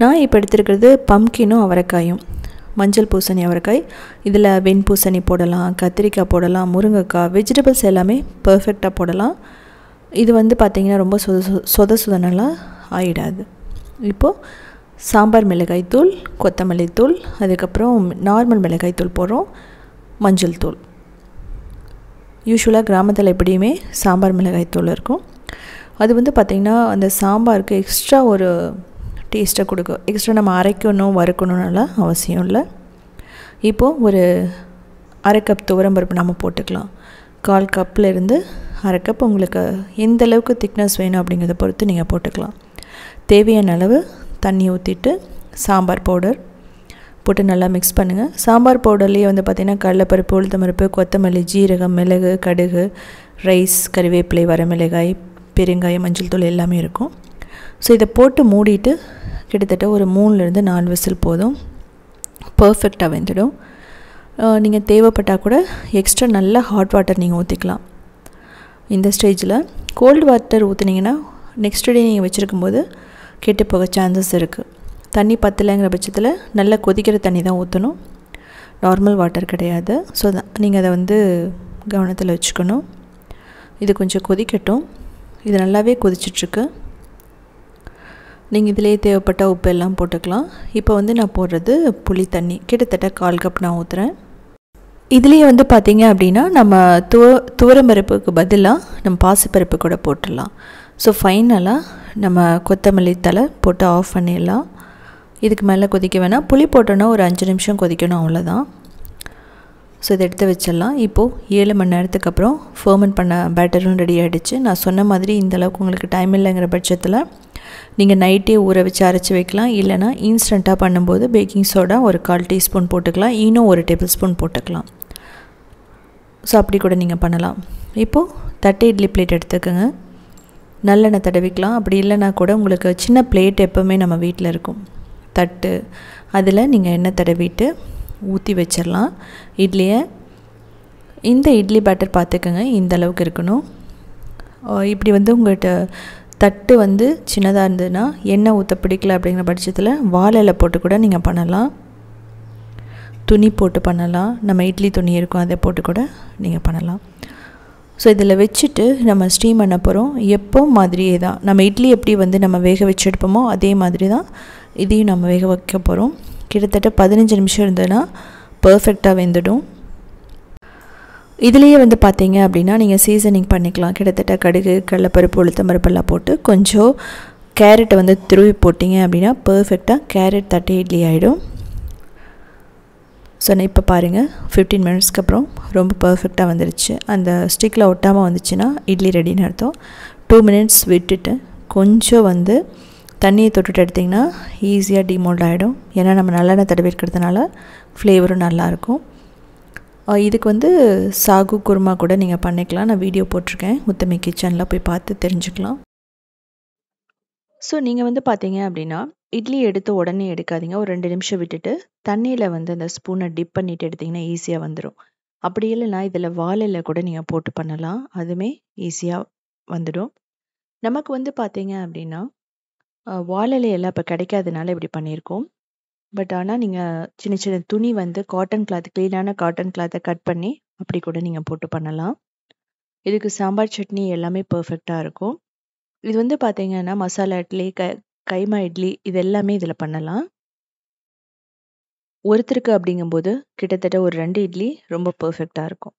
நான் இப்போ எடுத்துருக்கிறது பம்கினும் அவரைக்காயும், மஞ்சள் பூசணி அவரைக்காய். இதில் வெண்பூசணி போடலாம், கத்திரிக்காய் போடலாம், முருங்கைக்காய், வெஜிடபிள்ஸ் எல்லாமே பர்ஃபெக்டாக போடலாம். இது வந்து பார்த்திங்கன்னா ரொம்ப சொதசுதனெல்லாம் ஆகிடாது. இப்போது சாம்பார் மிளகாய் தூள், கொத்தமல்லி தூள், அதுக்கப்புறம் நார்மல் மிளகாய் தூள் போடுறோம், மஞ்சள் தூள். யூஸ்வலாக கிராமத்தில் எப்படியுமே சாம்பார் மிளகாய் தூள் இருக்கும். அது வந்து பார்த்திங்கன்னா அந்த சாம்பாருக்கு எக்ஸ்ட்ரா ஒரு டேஸ்ட்டை கொடுக்கும். எக்ஸ்ட்ரா நம்ம அரைக்கணும் வறுக்கணும்னாலாம் அவசியம் இல்லை. இப்போது ஒரு 1/2 கப் துவரம்பருப்பு நம்ம போட்டுக்கலாம். 1/4 கப்லேருந்து 1/2 கப் உங்களுக்கு எந்த அளவுக்கு திக்னஸ் வேணும் அப்படிங்கிறத பொறுத்து நீங்கள் போட்டுக்கலாம். தேவையான அளவு தண்ணி ஊற்றிட்டு சாம்பார் பவுடர் போட்டு நல்லா மிக்ஸ் பண்ணுங்கள். சாம்பார் பவுடர்லேயே வந்து பார்த்திங்கன்னா கடலைப்பருப்பு, உளுத்தம்பருப்பு, கொத்தமல்லி, ஜீரகம், மிளகு, கடுகு, ரைஸ், கறிவேப்பிலை, வரமிளகாய், பெருங்காயம், மஞ்சள் தூள் எல்லாமே இருக்கும். ஸோ இதை போட்டு மூடிட்டு கிட்டத்தட்ட ஒரு 3லேருந்து 4 விசில் போதும். பர்ஃபெக்டாக வெந்துடும். நீங்கள் தேவைப்பட்டால் கூட எக்ஸ்ட்ரா நல்ல ஹாட் வாட்டர் நீங்கள் ஊற்றிக்கலாம். இந்த ஸ்டேஜில் கோல்டு வாட்டர் ஊற்றுனீங்கன்னா நெக்ஸ்ட் டே நீங்கள் வச்சுருக்கும்போது கெட்டு போக சான்சஸ் இருக்குது. தண்ணி பத்தலைங்கிற பட்சத்தில் நல்லா கொதிக்கிற தண்ணி தான் ஊற்றணும், நார்மல் வாட்டர் கிடையாது. ஸோ நீங்கள் அதை வந்து கவனத்தில் வச்சுக்கணும். இது கொஞ்சம் கொதிக்கட்டும். இது நல்லாவே கொதிச்சிட்ருக்கு. நீங்கள் இதிலே தேவைப்பட்ட உப்பு எல்லாம் போட்டுக்கலாம். இப்போ வந்து நான் போடுறது புளி தண்ணி, கிட்டத்தட்ட 1/4 கப் நான் ஊற்றுறேன். இதுலேயே வந்து பார்த்திங்க அப்படின்னா நம்ம துவரம்பருப்புக்கு பதிலாக நம்ம பாசிப்பருப்பு கூட போட்டுடலாம். ஸோ ஃபைனலாக நம்ம கொத்தமல்லி தழை போட்டு ஆஃப் பண்ணிடலாம். இதுக்கு மேலே கொதிக்க வேணாம். புளி போட்டோன்னா ஒரு 5 நிமிஷம் கொதிக்கணும், அவ்வளோதான். ஸோ இதை எடுத்து வச்சிடலாம். இப்போது 7 மணி நேரத்துக்கு அப்புறம் ஃபர்மெண்ட் பண்ண பேட்டரும் ரெடி ஆகிடுச்சு. நான் சொன்ன மாதிரி இந்தளவுக்கு உங்களுக்கு டைம் இல்லைங்கிற பட்சத்தில் நீங்கள் நைட்டே ஊற வச்சு அரைச்சி வைக்கலாம். இல்லைனா இன்ஸ்டண்ட்டாக பண்ணும்போது பேக்கிங் சோடா ஒரு 1/4 டீஸ்பூன் போட்டுக்கலாம், இன்னும் 1 டேபிள் ஸ்பூன் போட்டுக்கலாம். ஸோ அப்படி கூட நீங்கள் பண்ணலாம். இப்போது தட்டை இட்லி பிளேட் எடுத்துக்கோங்க, நல்லெண்ணெய் தடவிக்கலாம். அப்படி இல்லைனா கூட உங்களுக்கு சின்ன பிளேட் எப்போவுமே நம்ம வீட்டில் இருக்கும், தட்டு, அதில் நீங்கள் எண்ணெய் தடவிட்டு ஊற்றி வச்சிடலாம் இட்லியை. இந்த இட்லி பேட்டர் பார்த்துக்கோங்க, இந்த அளவுக்கு இருக்கணும். இப்படி வந்து உங்கள்கிட்ட தட்டு வந்து சின்னதாக இருந்ததுன்னா எண்ணெய் ஊற்ற பிடிக்கல அப்படிங்கிற பட்சத்தில் வாழை போட்டு கூட நீங்கள் பண்ணலாம், துணி போட்டு பண்ணலாம். நம்ம இட்லி துணி இருக்கும், அதை போட்டு கூட நீங்கள் பண்ணலாம். ஸோ இதில் வச்சுட்டு நம்ம ஸ்டீம் பண்ண போகிறோம். எப்போ மாதிரியே தான் நம்ம இட்லி எப்படி வந்து நம்ம வேக வச்சு எடுப்போமோ அதே மாதிரி தான் இதையும் நம்ம வேக வைக்க போகிறோம். கிட்டத்தட்ட 15 நிமிஷம் இருந்ததுன்னா பர்ஃபெக்டாக வெந்துடும். இதுலேயே வந்து பார்த்தீங்க அப்படின்னா நீங்கள் சீசனிங் பண்ணிக்கலாம். கிட்டத்தட்ட கடுகு, கடலைப்பருப்பு, உளுத்தம்பருப்பெல்லாம் போட்டு கொஞ்சம் கேரட்டை வந்து துருவி போட்டிங்க அப்படின்னா பர்ஃபெக்டாக கேரட் தட்டை இட்லி ஆகிடும். ஸோ இப்போ பாருங்கள், 15 மினிட்ஸ்க்கு அப்புறம் ரொம்ப பர்ஃபெக்டாக வந்துடுச்சு. அந்த ஸ்டிக்கில் ஒட்டாமல் வந்துச்சுன்னா இட்லி ரெடின்னு அர்த்தம். 2 மினிட்ஸ் விட்டுட்டு கொஞ்சம் வந்து தண்ணியை தொட்டுட்டு எடுத்திங்கன்னா ஈஸியாக டிமோல்ட் ஆகிடும். ஏன்னா நம்ம நல்லெண்ணெய் தடவி இருக்கிறதுனால ஃப்ளேவரும் நல்லாயிருக்கும். இதுக்கு வந்து சாகு குருமா கூட நீங்கள் பண்ணிக்கலாம். நான் வீடியோ போட்டிருக்கேன், உத்தமி கிச்சனில் போய் பார்த்து தெரிஞ்சுக்கலாம். ஸோ நீங்கள் வந்து பார்த்தீங்க அப்படின்னா இட்லி எடுத்து உடனே எடுக்காதீங்க. ஒரு 2 நிமிஷம் விட்டுட்டு தண்ணியில் வந்து அந்த ஸ்பூனை டிப் பண்ணிவிட்டு எடுத்திங்கன்னா ஈஸியாக வந்துடும். அப்படி இல்லைன்னா இதில் வாழை கூட நீங்கள் போட்டு பண்ணலாம். அதுவுமே ஈஸியாக வந்துடும். நமக்கு வந்து பார்த்தீங்க அப்படின்னா வாழை எல்லாம் இப்போ கிடைக்காதனால இப்படி பண்ணியிருக்கோம். பட் ஆனால் நீங்கள் சின்ன சின்ன துணி வந்து காட்டன் கிளாத், க்ளீனான காட்டன் கிளாத்தை கட் பண்ணி அப்படி கூட நீங்கள் போட்டு பண்ணலாம். இதுக்கு சாம்பார் சட்னி எல்லாமே பர்ஃபெக்டாக இருக்கும். இது வந்து பார்த்தீங்கன்னா மசாலா இட்லி, கைமா இட்லி இது எல்லாமே இதில் பண்ணலாம். ஒருத்தருக்கு அப்படிங்கும்போது கிட்டத்தட்ட ஒரு 2 இட்லி ரொம்ப பர்ஃபெக்டாக இருக்கும்.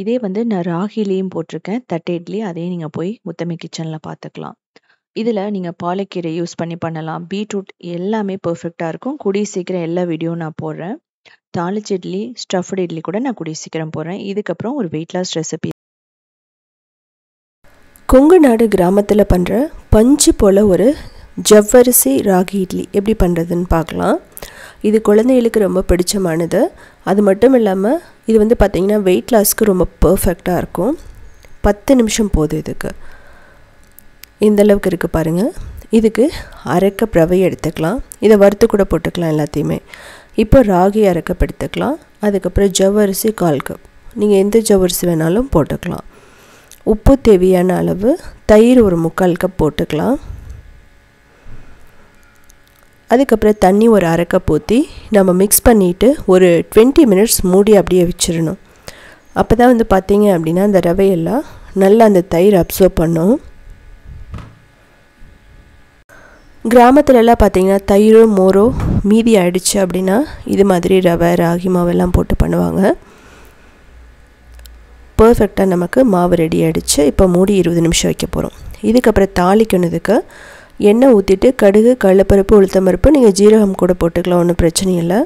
இதே வந்து நான் ராகிலையும் போட்டிருக்கேன் தட்டை இட்லி. அதையும் நீங்கள் போய் முத்தமிழ் கிச்சனில் பார்த்துக்கலாம். இதில் நீங்கள் பாலக்கீரை யூஸ் பண்ணி பண்ணலாம். பீட்ரூட் எல்லாமே பர்ஃபெக்டாக இருக்கும். கூடிய சீக்கிரம் எல்லா வீடியோவும் நான் போடுறேன். தாளிச்ச இட்லி, ஸ்டஃப்டு இட்லி கூட நான் கூடிய சீக்கிரம் போடுறேன். இதுக்கப்புறம் ஒரு வெயிட் லாஸ் ரெசிபி. கொங்கு நாடு கிராமத்தில் பண்ணுற பஞ்சு போல் ஒரு ஜவ்வரிசி ராகி இட்லி எப்படி பண்ணுறதுன்னு பார்க்கலாம். இது குழந்தைகளுக்கு ரொம்ப பிடிச்சமானது. அது மட்டும் இல்லாமல் இது வந்து பார்த்திங்கன்னா வெயிட் லாஸ்க்கு ரொம்ப பர்ஃபெக்டாக இருக்கும். 10 நிமிஷம் போதும் இதுக்கு. இந்தளவுக்கு இருக்குது பாருங்கள். இதுக்கு அரை கப் ரவை எடுத்துக்கலாம். இதை வறுத்து கூட போட்டுக்கலாம் எல்லாத்தையுமே. இப்போ ராகி அரை கப் எடுத்துக்கலாம். அதுக்கப்புறம் ஜவ்வரிசி 1/4 கப். நீங்கள் எந்த ஜவ்வரிசி வேணாலும் போட்டுக்கலாம். உப்பு தேவையான அளவு, தயிர் ஒரு 3/4 கப் போட்டுக்கலாம். அதுக்கப்புறம் தண்ணி ஒரு அரை கப் ஊற்றி நம்ம மிக்ஸ் பண்ணிவிட்டு ஒரு 20 மினிட்ஸ் மூடி அப்படியே வச்சிடணும். அப்போ தான் வந்து பார்த்திங்க அப்படின்னா அந்த ரவையெல்லாம் நல்லா அந்த தயிர் அப்சர்வ் பண்ணும். கிராமத்துலலாம் பார்த்திங்கன்னா தயிரோ மோரோ மீதி ஆயிடுச்சு அப்படின்னா இது மாதிரி ரவை, ராகி மாவெல்லாம் போட்டு பண்ணுவாங்க. பர்ஃபெக்டாக நமக்கு மாவு ரெடி ஆகிடுச்சு. இப்போ மூடி 20 நிமிஷம் வைக்க போகிறோம். இதுக்கப்புறம் தாளிக்கணுதுக்கு எண்ணெய் ஊற்றிட்டு கடுகு, கடலைப்பருப்பு, உளுத்தம்பருப்பு, நீங்கள் ஜீரகம் கூட போட்டுக்கலாம், ஒன்றும் பிரச்சனை இல்லை.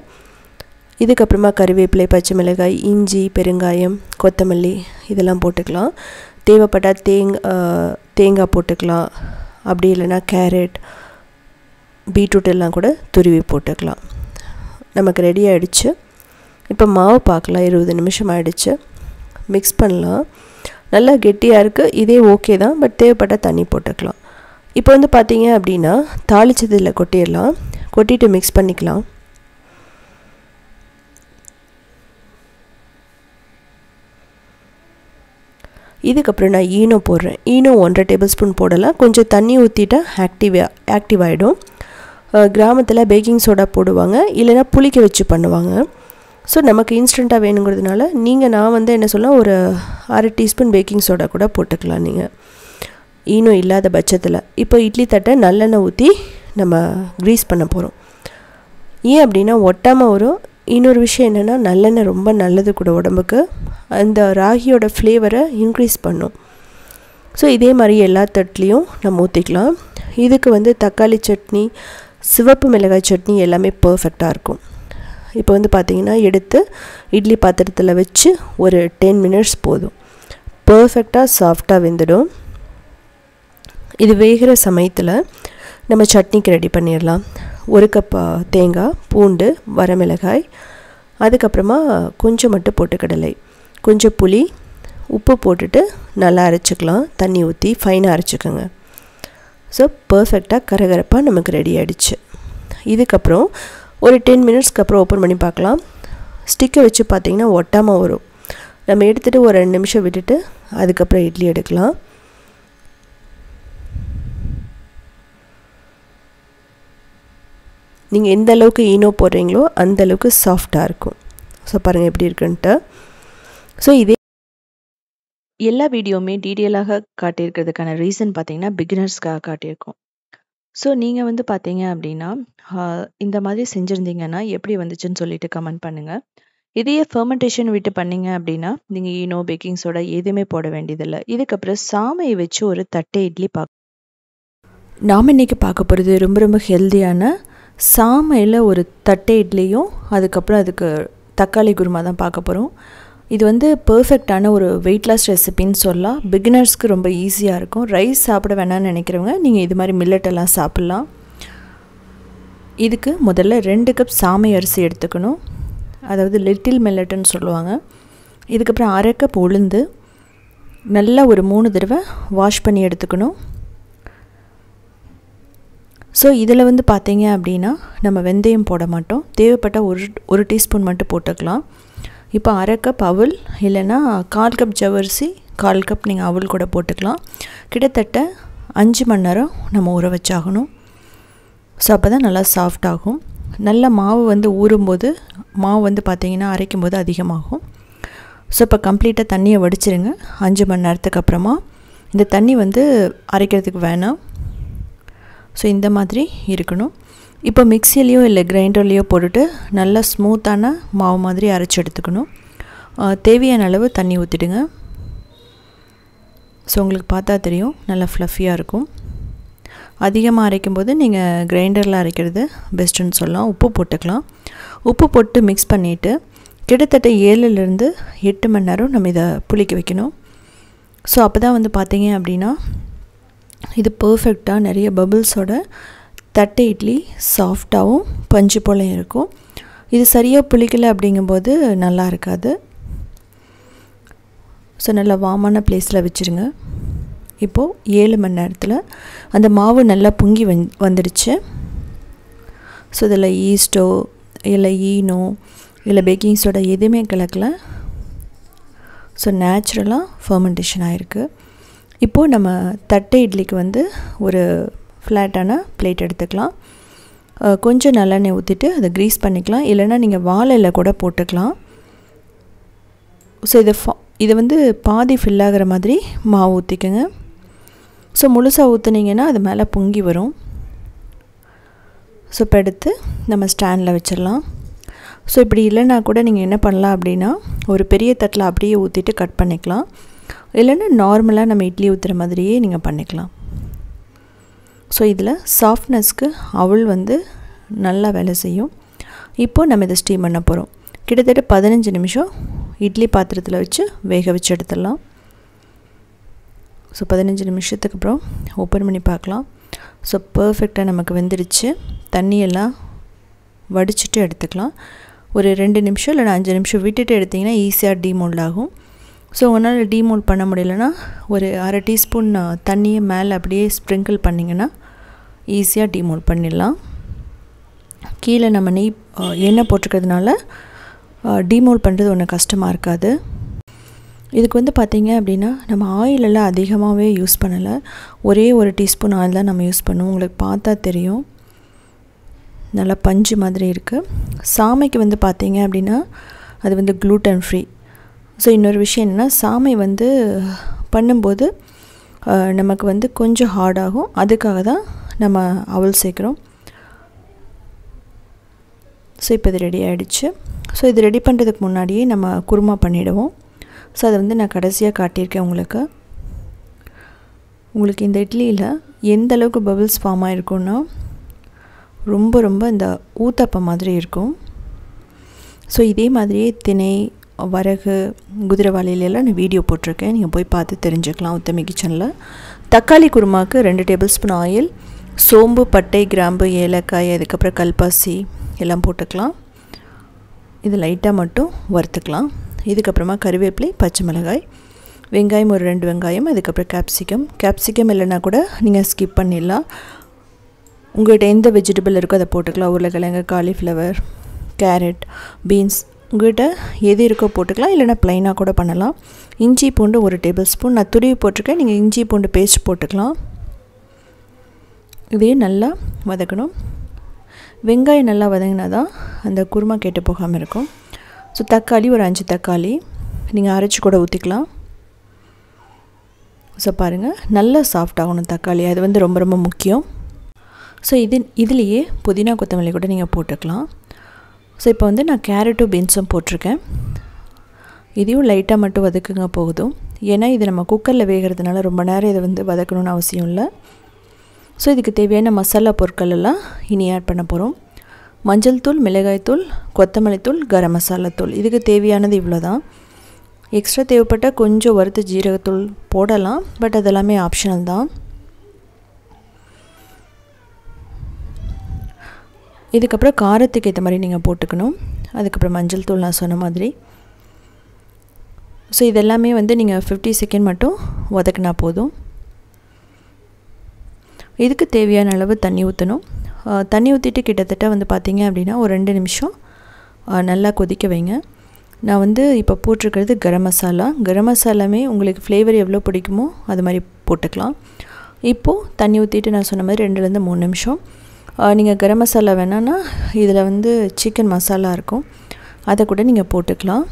இதுக்கப்புறமா கறிவேப்பிலை, பச்சை மிளகாய், இஞ்சி, பெருங்காயம், கொத்தமல்லி இதெல்லாம் போட்டுக்கலாம். தேவைப்பட்டால் தேங்காய் போட்டுக்கலாம். அப்படி இல்லைன்னா கேரட், பீட்ரூட் எல்லாம் கூட துருவி போட்டுக்கலாம். நமக்கு ரெடி ஆகிடுச்சு. இப்போ மாவு பார்க்கலாம். 20 நிமிஷம் ஆகிடுச்சு. மிக்ஸ் பண்ணலாம். நல்லா கெட்டியாக இருக்குது. இதே ஓகே தான். பட் தேவைப்பட்டால் தண்ணி போட்டுக்கலாம். இப்போ வந்து பார்த்தீங்க அப்படின்னா தாளிச்சதில் கொட்டிடலாம். கொட்டிட்டு மிக்ஸ் பண்ணிக்கலாம். இதுக்கப்புறம் நான் ஈனோ போடுறேன். ஈனோ 1.5 டேபிள் ஸ்பூன் போடலாம். கொஞ்சம் தண்ணி ஊற்றிட்டா ஆக்டிவ் ஆகிடும். கிராமத்தில் பேக்கிங் சோடா போடுவாங்க, இல்லைன்னா புளிக்க வச்சு பண்ணுவாங்க. ஸோ நமக்கு இன்ஸ்டண்ட்டாக வேணுங்கிறதுனால நான் வந்து என்ன சொல்லலாம், ஒரு அரை டீஸ்பூன் பேக்கிங் சோடா கூட போட்டுக்கலாம் நீங்கள் ஈனோ இல்லாத பட்சத்தில். இப்போ இட்லி தட்டை நல்லெண்ணெய் ஊற்றி நம்ம க்ரீஸ் பண்ண போகிறோம். ஏன் அப்படின்னா ஒட்டாமல் வரும். இன்னொரு விஷயம் என்னென்னா நல்லெண்ணெய் ரொம்ப நல்லது கூட உடம்புக்கு. அந்த ராகியோட ஃப்ளேவரை இன்க்ரீஸ் பண்ணும். ஸோ இதே மாதிரி எல்லா தட்டுலேயும் நம்ம ஊற்றிக்கலாம். இதுக்கு வந்து தக்காளி சட்னி, சிவப்பு மிளகாய் சட்னி எல்லாமே பர்ஃபெக்டாக இருக்கும். இப்போ வந்து பார்த்திங்கன்னா எடுத்து இட்லி பாத்திரத்தில் வச்சு ஒரு 10 மினிட்ஸ் போதும். பர்ஃபெக்டாக சாஃப்டாக வெந்துடும். இது வேகிற சமயத்தில் நம்ம சட்னிக்கு ரெடி பண்ணிடலாம். 1 கப் தேங்காய், பூண்டு, வரமிளகாய், அதுக்கப்புறமா கொஞ்சம் மட்டும் பொட்டுக்கடலை, கொஞ்சம் புளி, உப்பு போட்டுட்டு நல்லா அரைச்சிக்கலாம். தண்ணி ஊற்றி ஃபைனாக அரைச்சிக்கோங்க. ஸோ பர்ஃபெக்டாக கரகரப்பாக நமக்கு ரெடி ஆகிடுச்சு. இதுக்கப்புறம் ஒரு 10 மினிட்ஸ்க்கு அப்புறம் ஓப்பன் பண்ணி பார்க்கலாம். ஸ்டிக்கை வச்சு பார்த்திங்கன்னா ஒட்டாமல் வரும். நம்ம எடுத்துகிட்டு ஒரு 2 நிமிஷம் விட்டுட்டு அதுக்கப்புறம் இட்லி எடுக்கலாம். நீங்கள் எந்த அளவுக்கு ஈனோ போடுறீங்களோ அந்தளவுக்கு சாஃப்டாக இருக்கும். ஸோ பாருங்கள் எப்படி இருக்குன்ட்டு. ஸோ இதே எல்லா வீடியோவுமே டீட்டெயிலாக காட்டியிருக்கிறதுக்கான ரீசன் பார்த்தீங்கன்னா பிகினர்ஸ்க்காக காட்டியிருக்கோம். ஸோ நீங்கள் வந்து பார்த்தீங்க அப்படின்னா இந்த மாதிரி செஞ்சுருந்தீங்கன்னா எப்படி வந்துச்சுன்னு சொல்லிட்டு கமெண்ட் பண்ணுங்கள். இதையே ஃபெர்மெண்டேஷன் விட்டு பண்ணீங்க அப்படின்னா நீங்கள் ஈனோ, பேக்கிங் சோடா எதுவுமே போட வேண்டியதில்லை. இதுக்கப்புறம் சாமையை வச்சு ஒரு தட்டை இட்லி நாம் இன்றைக்கி பார்க்க போகிறது ரொம்ப ரொம்ப ஹெல்த்தியான சாமையில் ஒரு தட்டை இட்லியும் அதுக்கப்புறம் அதுக்கு தக்காளி குருமா தான் பார்க்க போகிறோம். இது வந்து பர்ஃபெக்டான ஒரு வெயிட் லாஸ் ரெசிபின்னு சொல்லலாம். பிகினர்ஸ்க்கு ரொம்ப ஈஸியாக இருக்கும். ரைஸ் சாப்பிட வேணாம்னு நினைக்கிறவங்க நீங்கள் இது மாதிரி மில்லட்டெல்லாம் சாப்பிட்லாம். இதுக்கு முதல்ல 2 கப் சாமை அரிசி எடுத்துக்கணும். அதாவது லிட்டில் மில்லட்டுன்னு சொல்லுவாங்க. இதுக்கப்புறம் அரை கப் உளுந்து நல்லா ஒரு 3 தடவை வாஷ் பண்ணி எடுத்துக்கணும். ஸோ இதில் வந்து பார்த்தீங்க அப்படின்னா நம்ம வெந்தயம் போட மாட்டோம். தேவைப்பட்டால் ஒரு டீஸ்பூன் மட்டும் போட்டுக்கலாம். இப்போ 1/2 கப் அவல் இல்லைன்னா 1/4 கப் ஜவ்வரிசி 1/4 கப் நீங்கள் அவல் கூட போட்டுக்கலாம். கிட்டத்தட்ட 5 மணி நேரம் நம்ம ஊற வச்சாகணும். ஸோ அப்போ தான் நல்லா சாஃப்ட் ஆகும். நல்ல மாவு வந்து ஊறும்போது மாவு வந்து பார்த்திங்கன்னா அரைக்கும் போது அதிகமாகும். ஸோ இப்போ கம்ப்ளீட்டாக தண்ணியை வடிச்சிருங்க. 5 மணி நேரத்துக்கு அப்புறமா இந்த தண்ணி வந்து அரைக்கிறதுக்கு வேணாம். ஸோ இந்த மாதிரி இருக்கணும். இப்போ மிக்சிலையோ இல்லை கிரைண்டர்லேயோ போட்டுட்டு நல்லா ஸ்மூத்தான மாவு மாதிரி அரைச்சி எடுத்துக்கணும். தேவையான அளவு தண்ணி ஊற்றிடுங்க. ஸோ உங்களுக்கு பார்த்தா தெரியும் நல்லா ஃப்ளஃபியாக இருக்கும். அதிகமாக அரைக்கும்போது நீங்கள் கிரைண்டரில் அரைக்கிறது பெஸ்ட்டுன்னு சொல்லலாம். உப்பு போட்டுக்கலாம். உப்பு போட்டு மிக்ஸ் பண்ணிவிட்டு கிட்டத்தட்ட 7லேருந்து 8 மணி நேரம் நம்ம இதை புளிக்க வைக்கணும். ஸோ அப்போ தான் வந்து பார்த்திங்க அப்படின்னா இது பர்ஃபெக்டாக நிறைய பபிள்ஸோட தட்டை இட்லி சாஃப்டாகவும் பஞ்சு போல் இருக்கும். இது சரியாக புளிக்கலை அப்படிங்கும்போது நல்லா இருக்காது. ஸோ நல்லா வார்மான ப்ளேஸில் வச்சுருங்க. இப்போது 7 மணி நேரத்தில் அந்த மாவு நல்லா பொங்கி வந்துடுச்சு. ஸோ இதில் ஈஸ்ட்டோ இல்லை ஈனோ இல்லை பேக்கிங் சோடா எதுவுமே கலக்கல. ஸோ நேச்சுரலாக ஃபர்மெண்டேஷன் ஆகிருக்கு. இப்போது நம்ம தட்டை இட்லிக்கு வந்து ஒரு ஃப்ளாட்டான பிளேட் எடுத்துக்கலாம். கொஞ்சம் நல்லெண்ணெய் ஊற்றிட்டு அதை க்ரீஸ் பண்ணிக்கலாம். இல்லைன்னா நீங்கள் வாழையில் கூட போட்டுக்கலாம். ஸோ இதை வந்து பாதி ஃபில் ஆகிற மாதிரி மாவு ஊற்றிக்கோங்க. ஸோ முழுசாக ஊற்றுனீங்கன்னா அது மேலே பொங்கி வரும். ஸோ இப்போ எடுத்து நம்ம ஸ்டாண்டில் வச்சிடலாம். ஸோ இப்படி இல்லைன்னா கூட நீங்கள் என்ன பண்ணலாம் அப்படின்னா ஒரு பெரிய தட்டில் அப்படியே ஊற்றிட்டு கட் பண்ணிக்கலாம். இல்லைன்னா நார்மலாக நம்ம இட்லி ஊற்றுற மாதிரியே நீங்கள் பண்ணிக்கலாம். ஸோ இதில் சாஃப்ட்னஸ்க்கு அவல் வந்து நல்லா வேலை செய்யும். இப்போது நம்ம இதை ஸ்டீம் பண்ண போகிறோம். கிட்டத்தட்ட 15 நிமிஷம் இட்லி பாத்திரத்தில் வச்சு வேக வச்சு எடுத்துடலாம். ஸோ 15 நிமிஷத்துக்கு அப்புறம் ஓப்பன் பண்ணி பார்க்கலாம். ஸோ பர்ஃபெக்டாக நமக்கு வெந்துடுச்சு. தண்ணியெல்லாம் வடிச்சிட்டு எடுத்துக்கலாம். ஒரு 2 நிமிஷம் இல்லைனா 5 நிமிஷம் விட்டுட்டு எடுத்திங்கன்னா ஈஸியாக டீமோல்ட் ஆகும். ஸோ உங்களால் டீமோல்ட் பண்ண முடியலன்னா ஒரு 1/2 டீஸ்பூன் தண்ணியை மேலே அப்படியே ஸ்ப்ரிங்கிள் பண்ணிங்கன்னா ஈஸியாக டீமோல்ட் பண்ணிடலாம். கீழே நம்ம எண்ணெய் போட்டுக்கிறதுனால டீமோல்ட் பண்ணுறது ஒன்றும் கஷ்டமாக இருக்காது. இதுக்கு வந்து பார்த்திங்க அப்படின்னா நம்ம ஆயிலெல்லாம் அதிகமாகவே யூஸ் பண்ணலை. ஒரே ஒரு டீஸ்பூன் ஆயில் தான் நம்ம யூஸ் பண்ணுவோம். உங்களுக்கு பார்த்தா தெரியும் நல்லா பஞ்சு மாதிரி இருக்குது. சாமைக்கு வந்து பார்த்திங்க அப்படின்னா அது வந்து க்ளூட்டன் ஃப்ரீ. ஸோ இன்னொரு விஷயம் என்னென்னா சாமை வந்து பண்ணும்போது நமக்கு வந்து கொஞ்சம் ஹார்டாகும். அதுக்காக தான் நம்ம அவல் சேர்க்குறோம். ஸோ இப்போ இது ரெடி ஆகிடுச்சு. ஸோ இது ரெடி பண்ணுறதுக்கு முன்னாடியே நம்ம குருமா பண்ணிவிடுவோம். ஸோ அதை வந்து நான் கடைசியாக காட்டியிருக்கேன் உங்களுக்கு இந்த இட்லியில் எந்த அளவுக்கு பபிள்ஸ் ஃபார்ம் ஆகிருக்குன்னா ரொம்ப ரொம்ப இந்த ஊத்தப்பம் மாதிரி இருக்கும். ஸோ இதே மாதிரியே திணை வரகு குதிரைவாளியிலெல்லாம் நான் வீடியோ போட்டிருக்கேன். நீங்கள் போய் பார்த்து தெரிஞ்சுக்கலாம் உத்தமி கிச்சனில். தக்காளி குருமாவுக்கு 2 டேபிள் ஸ்பூன் ஆயில், சோம்பு, பட்டை, கிராம்பு, ஏலக்காய், அதுக்கப்புறம் கல்பாசி எல்லாம் போட்டுக்கலாம். இது லைட்டாக மட்டும் வறுத்துக்கலாம். இதுக்கப்புறமா கருவேப்பிலை, பச்சை மிளகாய், வெங்காயம் ஒரு 2 வெங்காயம், அதுக்கப்புறம் கேப்சிகம் இல்லைன்னா கூட நீங்கள் ஸ்கிப் பண்ணிடலாம். உங்கள்கிட்ட எந்த வெஜிடபிள் இருக்கோ அதை போட்டுக்கலாம். உருளைக்கிழங்கு, காலிஃப்ளவர், கேரட், பீன்ஸ் உங்கள்கிட்ட எது இருக்கோ போட்டுக்கலாம். இல்லைனா ப்ளைனாக கூட பண்ணலாம். இஞ்சி பூண்டு 1 டேபிள் ஸ்பூன் நான் துருவி போட்டிருக்கேன். நீங்கள் இஞ்சி பூண்டு பேஸ்ட் போட்டுக்கலாம். இதே நல்லா வதக்கணும். வெங்காயம் நல்லா வதங்கினா தான் அந்த குருமா கெட்டு போகாமல் இருக்கும். ஸோ தக்காளி ஒரு 5 தக்காளி நீங்கள் அரைச்சி கூட ஊற்றிக்கலாம். ஸோ பாருங்கள் நல்லா சாஃப்ட் ஆகணும் தக்காளி. அது வந்து ரொம்ப ரொம்ப முக்கியம். ஸோ இதுலேயே புதினா கொத்தமல்லி கூட நீங்கள் போட்டுக்கலாம். ஸோ இப்போ வந்து நான் கேரட்டும் பீன்ஸும் போட்டிருக்கேன். இதையும் லைட்டாக மட்டும் வதக்குங்க போதும். ஏன்னா இது நம்ம குக்கரில் வேகிறதுனால ரொம்ப நேரம் இதை வந்து வதக்கணும்னு அவசியம் இல்லை. ஸோ இதுக்கு தேவையான மசாலா பொருட்கள் எல்லாம் இனி ஆட் பண்ண போகிறோம். மஞ்சள் தூள், மிளகாய் தூள், கொத்தமல்லி தூள், கரம் மசாலா தூள். இதுக்கு தேவையானது இவ்வளோ தான். எக்ஸ்ட்ரா தேவைப்பட்டால் கொஞ்சம் வறுத்த ஜீரகத்தூள் போடலாம். பட் அதெல்லாமே ஆப்ஷனல் தான். இதுக்கப்புறம் காரத்துக்கு ஏற்ற மாதிரி நீங்கள் போட்டுக்கணும். அதுக்கப்புறம் மஞ்சள் தூள் நான் சொன்ன மாதிரி. ஸோ இதெல்லாமே வந்து நீங்கள் 50 செகண்ட் மட்டும் வதக்கினா போதும். இதுக்கு தேவையான அளவு தண்ணி ஊற்றணும். தண்ணி ஊற்றிட்டு கிட்டத்தட்ட வந்து பார்த்திங்க அப்படின்னா ஒரு 2 நிமிஷம் நல்லா கொதிக்க வைங்க. நான் வந்து இப்போ போட்டிருக்கிறது கரம் மசாலா. கரம் மசாலாமே உங்களுக்கு ஃப்ளேவர் எவ்வளோ பிடிக்குமோ அது மாதிரி போட்டுக்கலாம். இப்போது தண்ணி ஊற்றிட்டு நான் சொன்ன மாதிரி 2லேருந்து 3 நிமிஷம். நீங்கள் கரம் மசாலா வேணான்னா இதில் வந்து சிக்கன் மசாலா இருக்கும், அதை கூட நீங்கள் போட்டுக்கலாம்.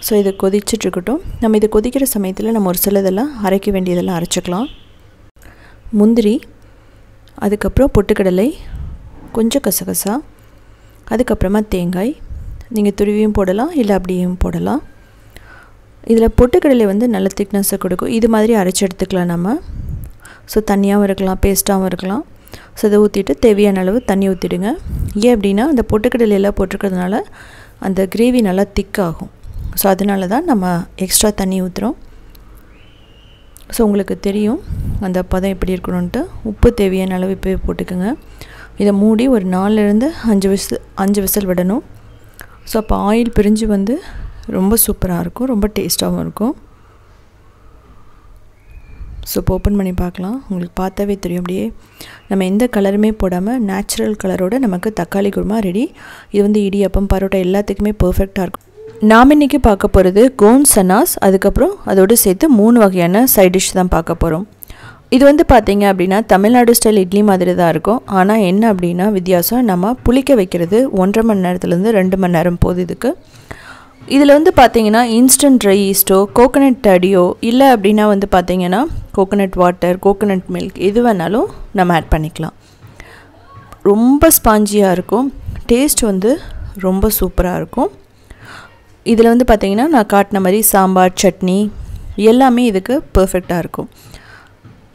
ஸோ இது கொதிச்சிட்ருக்கட்டும். நம்ம இது கொதிக்கிற சமயத்தில் நம்ம ஒரு சிலதெல்லாம் அரைக்க வேண்டியதெல்லாம் அரைச்சிக்கலாம். முந்திரி, அதுக்கப்புறம் பொட்டுக்கடலை, கொஞ்சம் கசகசா, அதுக்கப்புறமா தேங்காய். நீங்கள் துருவியும் போடலாம், இல்லை அப்படியும் போடலாம். இதில் பொட்டுக்கடலை வந்து நல்ல திக்னஸை கொடுக்கும். இது மாதிரி அரைச்சி எடுத்துக்கலாம் நம்ம. ஸோ தண்ணியாகவும் இருக்கலாம், பேஸ்ட்டாகவும் இருக்கலாம். ஸோ இதை ஊற்றிட்டு தேவையான அளவு தண்ணி ஊற்றிடுங்க. ஏன் அப்படின்னா அந்த பொட்டுக்கடலையெல்லாம் போட்டிருக்கிறதுனால அந்த கிரேவி நல்லா திக்காகும். ஸோ அதனால தான் நம்ம எக்ஸ்ட்ரா தண்ணி ஊற்றுறோம். ஸோ உங்களுக்கு தெரியும் அந்த பதம் எப்படி இருக்கணுன்ட்டு. உப்பு தேவையான அளவு இப்போவே போட்டுக்கோங்க. இதை மூடி ஒரு 4லேருந்து 5 விசில் விடணும். ஸோ அப்போ ஆயில் பிரிஞ்சு வந்து ரொம்ப சூப்பராக இருக்கும், ரொம்ப டேஸ்ட்டாகவும் இருக்கும். ஸோ இப்போ ஓப்பன் பண்ணி பார்க்கலாம். உங்களுக்கு பார்த்தாவே தெரியும், அப்படியே நம்ம எந்த கலருமே போடாமல் நேச்சுரல் கலரோடு நமக்கு தக்காளி குருமா ரெடி. இது வந்து இடியப்பம், பரோட்டா எல்லாத்துக்குமே பர்ஃபெக்டாக இருக்கும். நாம் இன்றைக்கி பார்க்க போகிறது கோன் சன்னாஸ், அதுக்கப்புறம் அதோடு சேர்த்து 3 வகையான சைட் டிஷ் தான் பார்க்க போகிறோம். இது வந்து பார்த்திங்க அப்படின்னா தமிழ்நாடு ஸ்டைல் இட்லி மாதிரி தான் இருக்கும். ஆனால் என்ன அப்படின்னா வித்தியாசம், நம்ம புளிக்க வைக்கிறது 1.5 மணி நேரத்துலேருந்து 2 மணி நேரம் போகுது இதுக்கு. இதில் வந்து பார்த்திங்கன்னா இன்ஸ்டன்ட் ட்ரை ஈஸ்ட்டோ, கோகோனட் தடியோ, இல்லை அப்படின்னா வந்து பார்த்திங்கன்னா கோகோனட் வாட்டர், கோகோனட் மில்க் எது வேணாலும் நம்ம ஆட் பண்ணிக்கலாம். ரொம்ப ஸ்பாஞ்சியாக இருக்கும், டேஸ்ட் வந்து ரொம்ப சூப்பராக இருக்கும். இதில் வந்து பார்த்திங்கன்னா நான் காட்டின மாதிரி சாம்பார், சட்னி எல்லாமே இதுக்கு பர்ஃபெக்டாக இருக்கும்.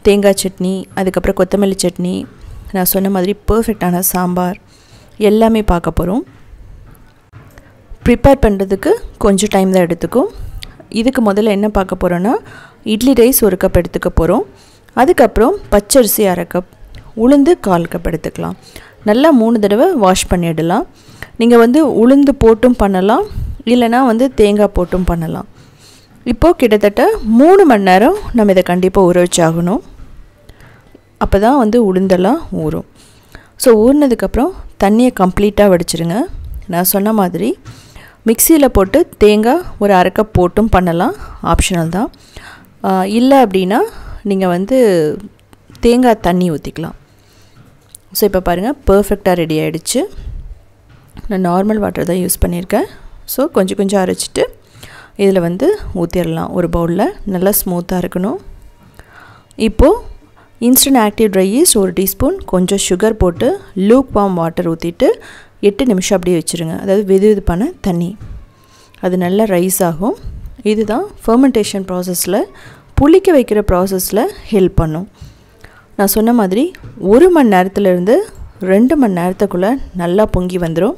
தேங்காய் சட்னி, அதுக்கப்புறம் கொத்தமல்லி சட்னி, நான் சொன்ன மாதிரி பர்ஃபெக்டான சாம்பார் எல்லாமே பார்க்க போகிறோம். ப்ரிப்பேர் பண்ணுறதுக்கு கொஞ்சம் டைம் தான் எடுத்துக்கும். இதுக்கு முதல்ல என்ன பார்க்க போகிறோன்னா இட்லி ரைஸ் 1 கப் எடுத்துக்க போகிறோம். அதுக்கப்புறம் பச்சரிசி 1/2 கப், உளுந்து 1/4 கப் எடுத்துக்கலாம். நல்லா 3 தடவை வாஷ் பண்ணிடலாம். நீங்கள் வந்து உளுந்து போட்டும் பண்ணலாம், இல்லைனா வந்து தேங்காய் போட்டும் பண்ணலாம். இப்போது கிட்டத்தட்ட 3 மணி நேரம் நம்ம இதை கண்டிப்பாக ஊற வச்சாகணும். அப்போ தான் வந்து உளுந்தெல்லாம் ஊறும். ஸோ ஊறினதுக்கப்புறம் தண்ணியை கம்ப்ளீட்டாக வடிச்சிருங்க. நான் சொன்ன மாதிரி மிக்சியில் போட்டு தேங்காய் 1/2 கப் போட்டும் பண்ணலாம், ஆப்ஷனல் தான். இல்லை அப்படின்னா நீங்கள் வந்து தேங்காய் தண்ணி ஊற்றிக்கலாம். ஸோ இப்போ பாருங்கள் பர்ஃபெக்டாக ரெடி ஆகிடுச்சு. நான் நார்மல் வாட்டர் தான் யூஸ் பண்ணியிருக்கேன். ஸோ கொஞ்சம் அரைச்சிட்டு இதில் வந்து ஊற்றிடலாம் ஒரு பவுலில். நல்லா ஸ்மூத்தாக இருக்கணும். இப்போது instant active try east 1 teaspoon, கொஞ்சம் சுகர் போட்டு லூக் வார்ம் வாட்டர் ஊற்றிட்டு 8 நிமிஷம் அப்படியே வச்சுருங்க. அதாவது வெதுவெதுப்பான தண்ணி, அது நல்லா ரைஸ் ஆகும். இதுதான் ஃபர்மெண்டேஷன் ப்ராசஸில், புளிக்க வைக்கிற ப்ராசஸில் ஹெல்ப் பண்ணும். நான் சொன்ன மாதிரி 1 மணி நேரத்துலேருந்து 2 மணி நேரத்துக்குள்ளே நல்லா பொங்கி வந்துடும்.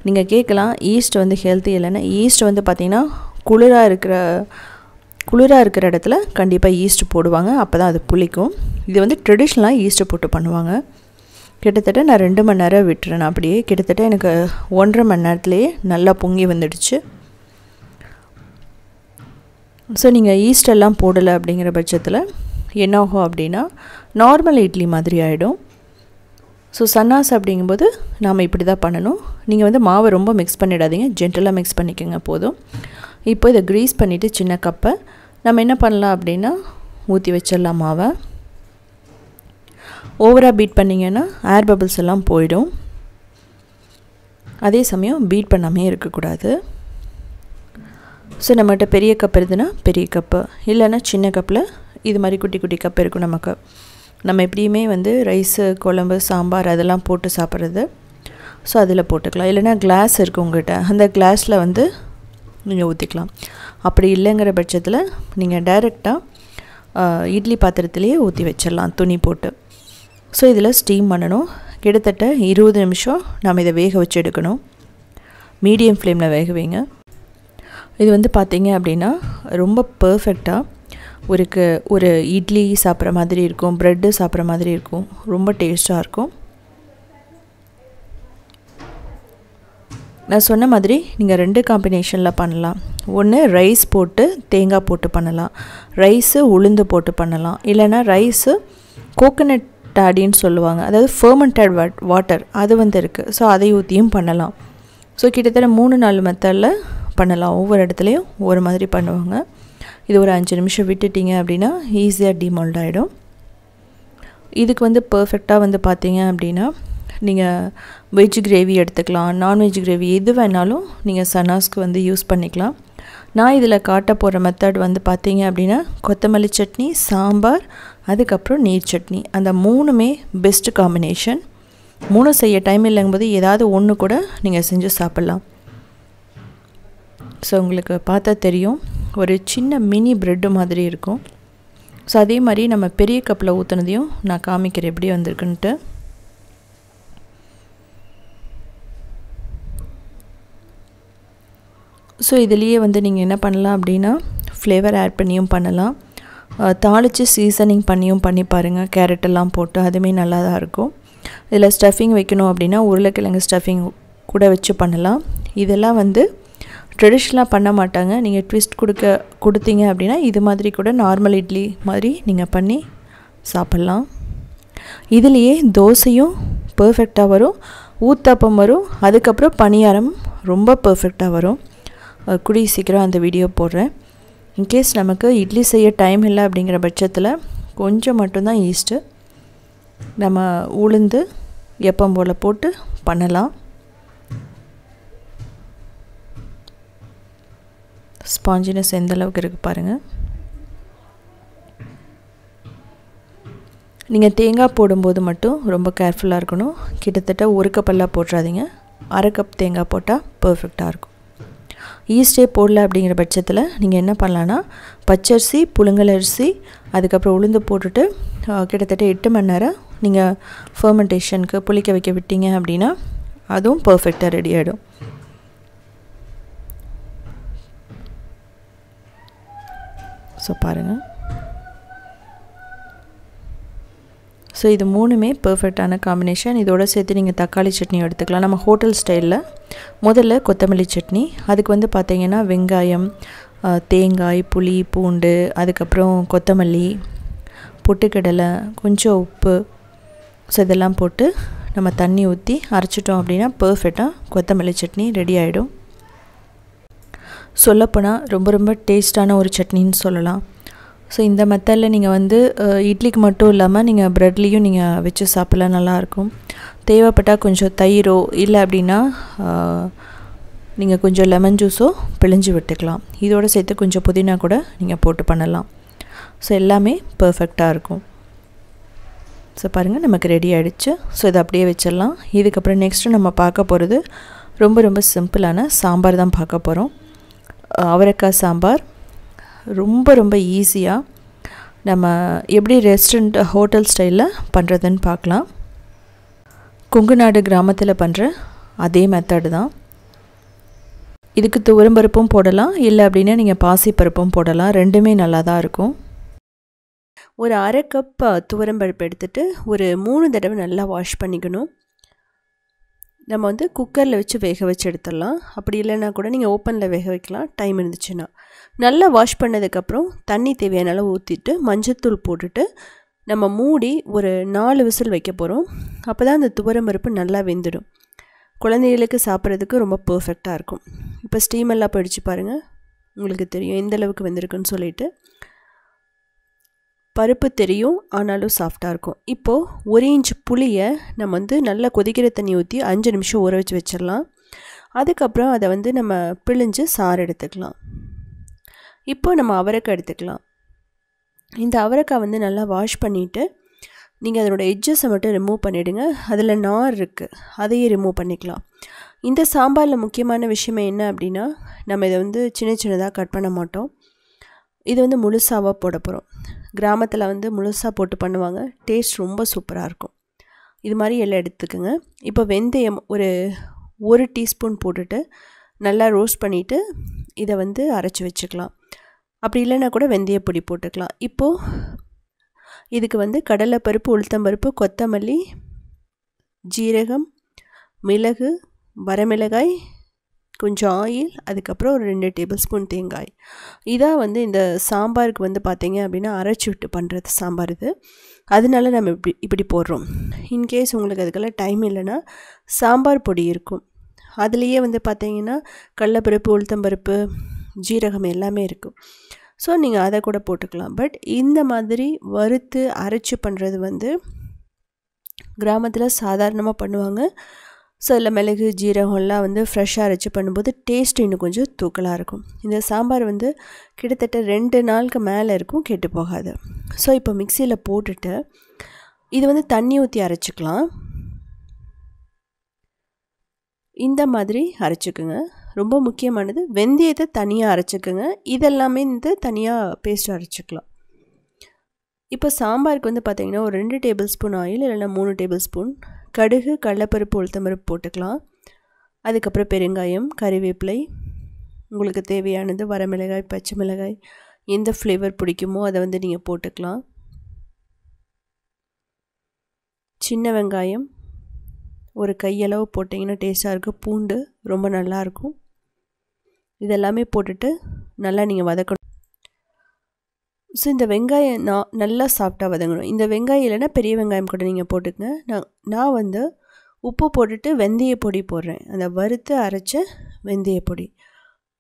நீங்கள் கேட்கலாம் ஈஸ்ட் வந்து ஹெல்த்தி இல்லைன்னா. ஈஸ்ட் வந்து பார்த்திங்கன்னா குளிராக இருக்கிற இடத்துல கண்டிப்பாக ஈஸ்ட் போடுவாங்க, அப்போ தான் அது புளிக்கும். இது வந்து ட்ரெடிஷ்னலாக ஈஸ்ட்டு போட்டு பண்ணுவாங்க. கிட்டத்தட்ட நான் 2 மணி நேரம் விட்டுறேன். அப்படியே கிட்டத்தட்ட எனக்கு 1.5 மணி நேரத்துலேயே நல்லா பொங்கி வந்துடுச்சு. ஸோ நீங்கள் ஈஸ்டெல்லாம் போடலை அப்படிங்கிற பட்சத்தில் என்ன ஆகும் அப்படின்னா நார்மல் இட்லி மாதிரி ஆகிடும். ஸோ சன்னாஸ் அப்படிங்கும்போது நாம் இப்படி தான் பண்ணணும். நீங்கள் வந்து மாவை ரொம்ப மிக்ஸ் பண்ணிடாதீங்க, ஜென்டலாக மிக்ஸ் பண்ணிக்கோங்க போதும். இப்போ இதை க்ரீஸ் பண்ணிவிட்டு சின்ன கப்பை நம்ம என்ன பண்ணலாம் அப்படின்னா ஊற்றி வச்சிடலாம் மாவை. ஓவராக பீட் பண்ணிங்கன்னா ஏர் பபிள்ஸ் எல்லாம் போயிடும். அதே சமயம் பீட் பண்ணாமே இருக்கக்கூடாது. ஸோ நம்மகிட்ட பெரிய கப் இருந்துன்னா பெரிய கப்பு, இல்லைன்னா சின்ன கப்பில் இது மாதிரி குட்டி குட்டி கப் இருக்கும் நமக்கு. நம்ம எப்படியுமே வந்து ரைஸு, குழம்பு, சாம்பார் அதெல்லாம் போட்டு சாப்பிட்றது. ஸோ அதில் போட்டுக்கலாம். இல்லைனா கிளாஸ் இருக்குது உங்கள்கிட்ட, அந்த கிளாஸில் வந்து நீங்கள் ஊற்றிக்கலாம். அப்படி இல்லைங்கிற பட்சத்தில் நீங்கள் டைரெக்டாக இட்லி பாத்திரத்துலேயே ஊற்றி வச்சிடலாம் துணி போட்டு. ஸோ இதில் ஸ்டீம் பண்ணணும். கிட்டத்தட்ட 20 நிமிஷம் நம்ம இதை வேக வச்சு எடுக்கணும். மீடியம் ஃப்ளேமில் வேக வைங்க. இது வந்து பார்த்திங்க அப்படின்னா ரொம்ப பர்ஃபெக்டாக ஒரு இட்லி சாப்பிட்ற மாதிரி இருக்கும், ப்ரெட்டு சாப்பிட்ற மாதிரி இருக்கும், ரொம்ப டேஸ்ட்டாக இருக்கும். நான் சொன்ன மாதிரி நீங்கள் 2 காம்பினேஷனில் பண்ணலாம். ஒன்று ரைஸ் போட்டு தேங்காய் போட்டு பண்ணலாம், ரைஸு உளுந்து போட்டு பண்ணலாம், இல்லைனா ரைஸு கோகோனட் டாடின்னு சொல்லுவாங்க, அதாவது ஃபர்மெண்டட் வாட்டர் அது வந்து இருக்குது. ஸோ அதை ஊற்றியும் பண்ணலாம். ஸோ கிட்டத்தட்ட 3-4 மெத்தடில் பண்ணலாம். ஒவ்வொரு இடத்துலையும் ஒவ்வொரு மாதிரி பண்ணுவாங்க. இது ஒரு 5 நிமிஷம் விட்டுட்டிங்க அப்படின்னா ஈஸியாக டிமால்ட் ஆகிடும். இதுக்கு வந்து பர்ஃபெக்டாக வந்து பார்த்தீங்க அப்படின்னா நீங்கள் வெஜ் கிரேவி எடுத்துக்கலாம், நான்வெஜ் கிரேவி எது வேணாலும் நீங்கள் சன்னாஸ்க்கு வந்து யூஸ் பண்ணிக்கலாம். நான் இதில் காட்ட போகிற மெத்தட் வந்து பார்த்தீங்க அப்படின்னா கொத்தமல்லி சட்னி, சாம்பார், அதுக்கப்புறம் நீர் சட்னி. அந்த 3மே பெஸ்ட் காம்பினேஷன். 3 செய்ய டைம் இல்லைங்கும்போது ஏதாவது ஒன்று கூட நீங்கள் செஞ்சு சாப்பிட்லாம். ஸோ உங்களுக்கு பார்த்தா தெரியும், ஒரு சின்ன மினி ப்ரெட்டு மாதிரி இருக்கும். ஸோ அதே மாதிரி நம்ம பெரிய கப்பில் ஊற்றுனதையும் நான் காமிக்கிறேன் எப்படி வந்திருக்குன்ட்டு. ஸோ இதுலேயே வந்து நீங்கள் என்ன பண்ணலாம் அப்படின்னா ஃப்ளேவர் ஆட் பண்ணியும் பண்ணலாம், தாளித்து சீசனிங் பண்ணியும் பண்ணி பாருங்கள். கேரட்டெல்லாம் போட்டு அதுவுமே நல்லா தான் இருக்கும். இதில் ஸ்டஃபிங் வைக்கணும் அப்படின்னா உருளைக்கிழங்கு ஸ்டஃபிங் கூட வச்சு பண்ணலாம். இதெல்லாம் வந்து ட்ரெடிஷ்னலாக பண்ண மாட்டாங்க. நீங்கள் ட்விஸ்ட் கொடுத்தீங்க அப்படின்னா இது மாதிரி கூட நார்மல் இட்லி மாதிரி நீங்கள் பண்ணி சாப்பிட்லாம். இதுலேயே தோசையும் பர்ஃபெக்டாக வரும், ஊத்தாப்பம் வரும், அதுக்கப்புறம் பணியாரம் ரொம்ப பர்ஃபெக்டாக வரும். கூடிய சீக்கிரம் அந்த வீடியோ போடுறேன். இன்கேஸ் நமக்கு இட்லி செய்ய டைம் இல்லை அப்படிங்கிற பட்சத்தில் கொஞ்சம் மட்டும்தான் ஈஸ்ட்டு நம்ம உளுந்து எப்பம் போல் போட்டு பண்ணலாம். ஸ்பாஞ்சினஸ் எந்த அளவுக்கு இருக்குது பாருங்கள். நீங்கள் தேங்காய் போடும்போது மட்டும் ரொம்ப கேர்ஃபுல்லாக இருக்கணும். கிட்டத்தட்ட 1 கப்பெல்லாம் போட்டுறாதீங்க, 1/2 கப் தேங்காய் போட்டால் பர்ஃபெக்டாக இருக்கும். ஈஸ்டே போடல அப்படிங்கிற பட்சத்தில் நீங்கள் என்ன பண்ணலான்னா பச்சரிசி, புழுங்கல் அரிசி, அதுக்கப்புறம் உளுந்து போட்டுட்டு கிட்டத்தட்ட 8 மணி நேரம் நீங்கள் ஃபர்மெண்டேஷனுக்கு புளிக்க வைக்க விட்டீங்க அப்படின்னா அதுவும் பர்ஃபெக்டாக ரெடி ஆகிடும். ஸோ பாருங்கள். ஸோ இது 3மே பர்ஃபெக்டான காம்பினேஷன். இதோடு சேர்த்து நீங்கள் தக்காளி சட்னி எடுத்துக்கலாம். நம்ம ஹோட்டல் ஸ்டைலில் முதல்ல கொத்தமல்லி சட்னி, அதுக்கு வந்து பார்த்திங்கன்னா வெங்காயம், தேங்காய், புளி, பூண்டு, அதுக்கப்புறம் கொத்தமல்லி, பொட்டுக்கடலை, கொஞ்சம் உப்பு, ஸோ இதெல்லாம் போட்டு நம்ம தண்ணி ஊற்றி அரைச்சிட்டோம் அப்படின்னா பர்ஃபெக்டாக கொத்தமல்லி சட்னி ரெடி ஆகிடும். சொல்லப்போனால் ரொம்ப ரொம்ப டேஸ்டான ஒரு சட்னின்னு சொல்லலாம். ஸோ இந்த மெத்தடில் நீங்கள் வந்து இட்லிக்கு மட்டும் இல்லாமல் நீங்கள் ப்ரெட்லேயும் நீங்கள் வச்சு சாப்பிட்லாம், நல்லாயிருக்கும். தேவைப்பட்டால் கொஞ்சம் தயிரோ இல்லை அப்படின்னா நீங்கள் கொஞ்சம் லெமன் ஜூஸோ பிழிஞ்சு விட்டுக்கலாம். இதோடு சேர்த்து கொஞ்சம் புதினா கூட நீங்கள் போட்டு பண்ணலாம். ஸோ எல்லாமே பர்ஃபெக்டாக இருக்கும். ஸோ பாருங்கள், நமக்கு ரெடி ஆகிடுச்சு. ஸோ இதை அப்படியே வச்சிடலாம். இதுக்கப்புறம் நெக்ஸ்ட்டு நம்ம பார்க்க போகிறது ரொம்ப ரொம்ப சிம்பிளான சாம்பார் தான் பார்க்க போகிறோம். அவரைக்காய் சாம்பார் ரொம்ப ரொம்ப ஈஸியாக நம்ம எப்படி ரெஸ்டாரண்ட் ஹோட்டல் ஸ்டைலில் பண்ணுறதுன்னு பார்க்கலாம். கொங்குநாடு கிராமத்தில் பண்ணுற அதே மெத்தடு தான். இதுக்கு துவரம்பருப்பும் போடலாம், இல்லை அப்படின்னா நீங்கள் பாசிப்பருப்பும் போடலாம். ரெண்டுமே நல்லா தான் இருக்கும். ஒரு 1/2 கப் துவரம்பருப்பு எடுத்துகிட்டு ஒரு 3 தடவை நல்லா வாஷ் பண்ணிக்கணும். நம்ம வந்து குக்கரில் வச்சு வேக வச்சு எடுத்துடலாம். அப்படி இல்லைன்னா கூட நீங்கள் ஓப்பனில் வேக வைக்கலாம் டைம் இருந்துச்சுன்னா. நல்லா வாஷ் பண்ணதுக்கப்புறம் தண்ணி தேவையான அளவு ஊற்றிட்டு மஞ்சத்தூள் போட்டுட்டு நம்ம மூடி ஒரு 4 விசில் வைக்க போகிறோம். அப்போ தான் அந்த துவரம்பருப்பு நல்லா வெந்துடும். குழந்தைகளுக்கு சாப்பிட்றதுக்கு ரொம்ப பர்ஃபெக்டாக இருக்கும். இப்போ ஸ்டீம் எல்லாம் போயிடுச்சு பாருங்கள், உங்களுக்கு தெரியும் எந்த அளவுக்கு வெந்திருக்குன்னு சொல்லிட்டு. பருப்பு தெரியும், ஆனாலும் சாஃப்டாக இருக்கும். இப்போது 1 இன்ச் புளியை நம்ம வந்து நல்லா கொதிக்கிற தண்ணி ஊற்றி 5 நிமிஷம் ஊற வச்சு வச்சிடலாம். அதுக்கப்புறம் அதை வந்து நம்ம பிழிஞ்சு சாறு எடுத்துக்கலாம். இப்போ நம்ம அவரைக்காய் எடுத்துக்கலாம். இந்த அவரைக்காய் வந்து நல்லா வாஷ் பண்ணிவிட்டு நீங்கள் அதனோட எட்ஜஸை மட்டும் ரிமூவ் பண்ணிவிடுங்க. அதில் நார் இருக்குது, அதையே ரிமூவ் பண்ணிக்கலாம். இந்த சாம்பாரில் முக்கியமான விஷயமே என்ன அப்படின்னா, நம்ம இதை வந்து சின்ன சின்னதாக கட் பண்ண மாட்டோம். இது வந்து முழுசாவாக போட போகிறோம். கிராமத்தில் வந்து முழுசாக போட்டு பண்ணுவாங்க, டேஸ்ட் ரொம்ப சூப்பராக இருக்கும். இது மாதிரி எல்லாம் எடுத்துக்கோங்க. இப்போ வெந்தயம் ஒரு 1 டீஸ்பூன் போட்டுட்டு நல்லா ரோஸ்ட் பண்ணிவிட்டு இதை வந்து அரைச்சி வச்சுக்கலாம். அப்படி இல்லைன்னா கூட வெந்தயப்பொடி போட்டுக்கலாம். இப்போது இதுக்கு வந்து கடலைப்பருப்பு, உளுத்தம்பருப்பு, கொத்தமல்லி, ஜீரகம், மிளகு, வரமிளகாய், கொஞ்சம் ஆயில், அதுக்கப்புறம் ஒரு 2 டேபிள் ஸ்பூன் தேங்காய். இதான் வந்து இந்த சாம்பாருக்கு வந்து பார்த்திங்க அப்படின்னா அரைச்சி விட்டு பண்ணுறது சாம்பார் இது. அதனால நம்ம இப்படி போடுறோம். இன்கேஸ் உங்களுக்கு அதுக்கெல்லாம் டைம் இல்லைன்னா சாம்பார் பொடி இருக்கும், அதுலேயே வந்து பார்த்தீங்கன்னா கடலைப்பருப்பு, உளுத்தம்பருப்பு, ஜீரகம் எல்லாமே இருக்கும். ஸோ நீங்கள் அதை கூட போட்டுக்கலாம். பட் இந்த மாதிரி வறுத்து அரைச்சி பண்ணுறது வந்து கிராமத்தில் சாதாரணமாக பண்ணுவாங்க. ஸோ அதில் மிளகு, ஜீரகம்லாம் வந்து ஃப்ரெஷ்ஷாக அரைச்சி பண்ணும்போது டேஸ்ட் இன்னும் கொஞ்சம் தூக்கலாக இருக்கும். இந்த சாம்பார் வந்து கிட்டத்தட்ட 2 நாளுக்கு மேலே இருக்கும், கெட்டு போகாது. ஸோ இப்போ மிக்சியில் போட்டுட்டு இது வந்து தண்ணி ஊற்றி அரைச்சிக்கலாம். இந்த மாதிரி அரைச்சிக்குங்க. ரொம்ப முக்கியமானது வெந்தயத்தை தனியாக அரைச்சிக்குங்க. இதெல்லாமே வந்து தனியாக பேஸ்ட் அரைச்சிக்கலாம். இப்போ சாம்பாருக்கு வந்து பார்த்திங்கன்னா ஒரு 2 டேபிள் ஸ்பூன் ஆயில் இல்லைன்னா 3 டேபிள் ஸ்பூன் கடுகு, கடலைப்பருப்பு, உளுத்தம்பருப்பு போட்டுக்கலாம். அதுக்கப்புறம் பெருங்காயம், கறிவேப்பிலை, உங்களுக்கு தேவையானது வரமிளகாய், பச்சை மிளகாய், எந்த ஃப்ளேவர் பிடிக்குமோ அதை வந்து நீங்கள் போட்டுக்கலாம். சின்ன வெங்காயம் ஒரு கையளவு போட்டிங்கன்னா டேஸ்ட்டாக இருக்கும். பூண்டு ரொம்ப நல்லாயிருக்கும். இதெல்லாமே போட்டுட்டு நல்லா நீங்கள் வதக்கணும். ஸோ இந்த வெங்காயம் நல்லா சாஃப்டாக வதங்கணும். இந்த வெங்காயம் இல்லைன்னா பெரிய வெங்காயம் கூட நீங்கள் போட்டுக்கங்க. நான் வந்து உப்பு போட்டுட்டு வெந்தய பொடி போடுறேன், அந்த வறுத்து அரைச்ச வெந்தய பொடி.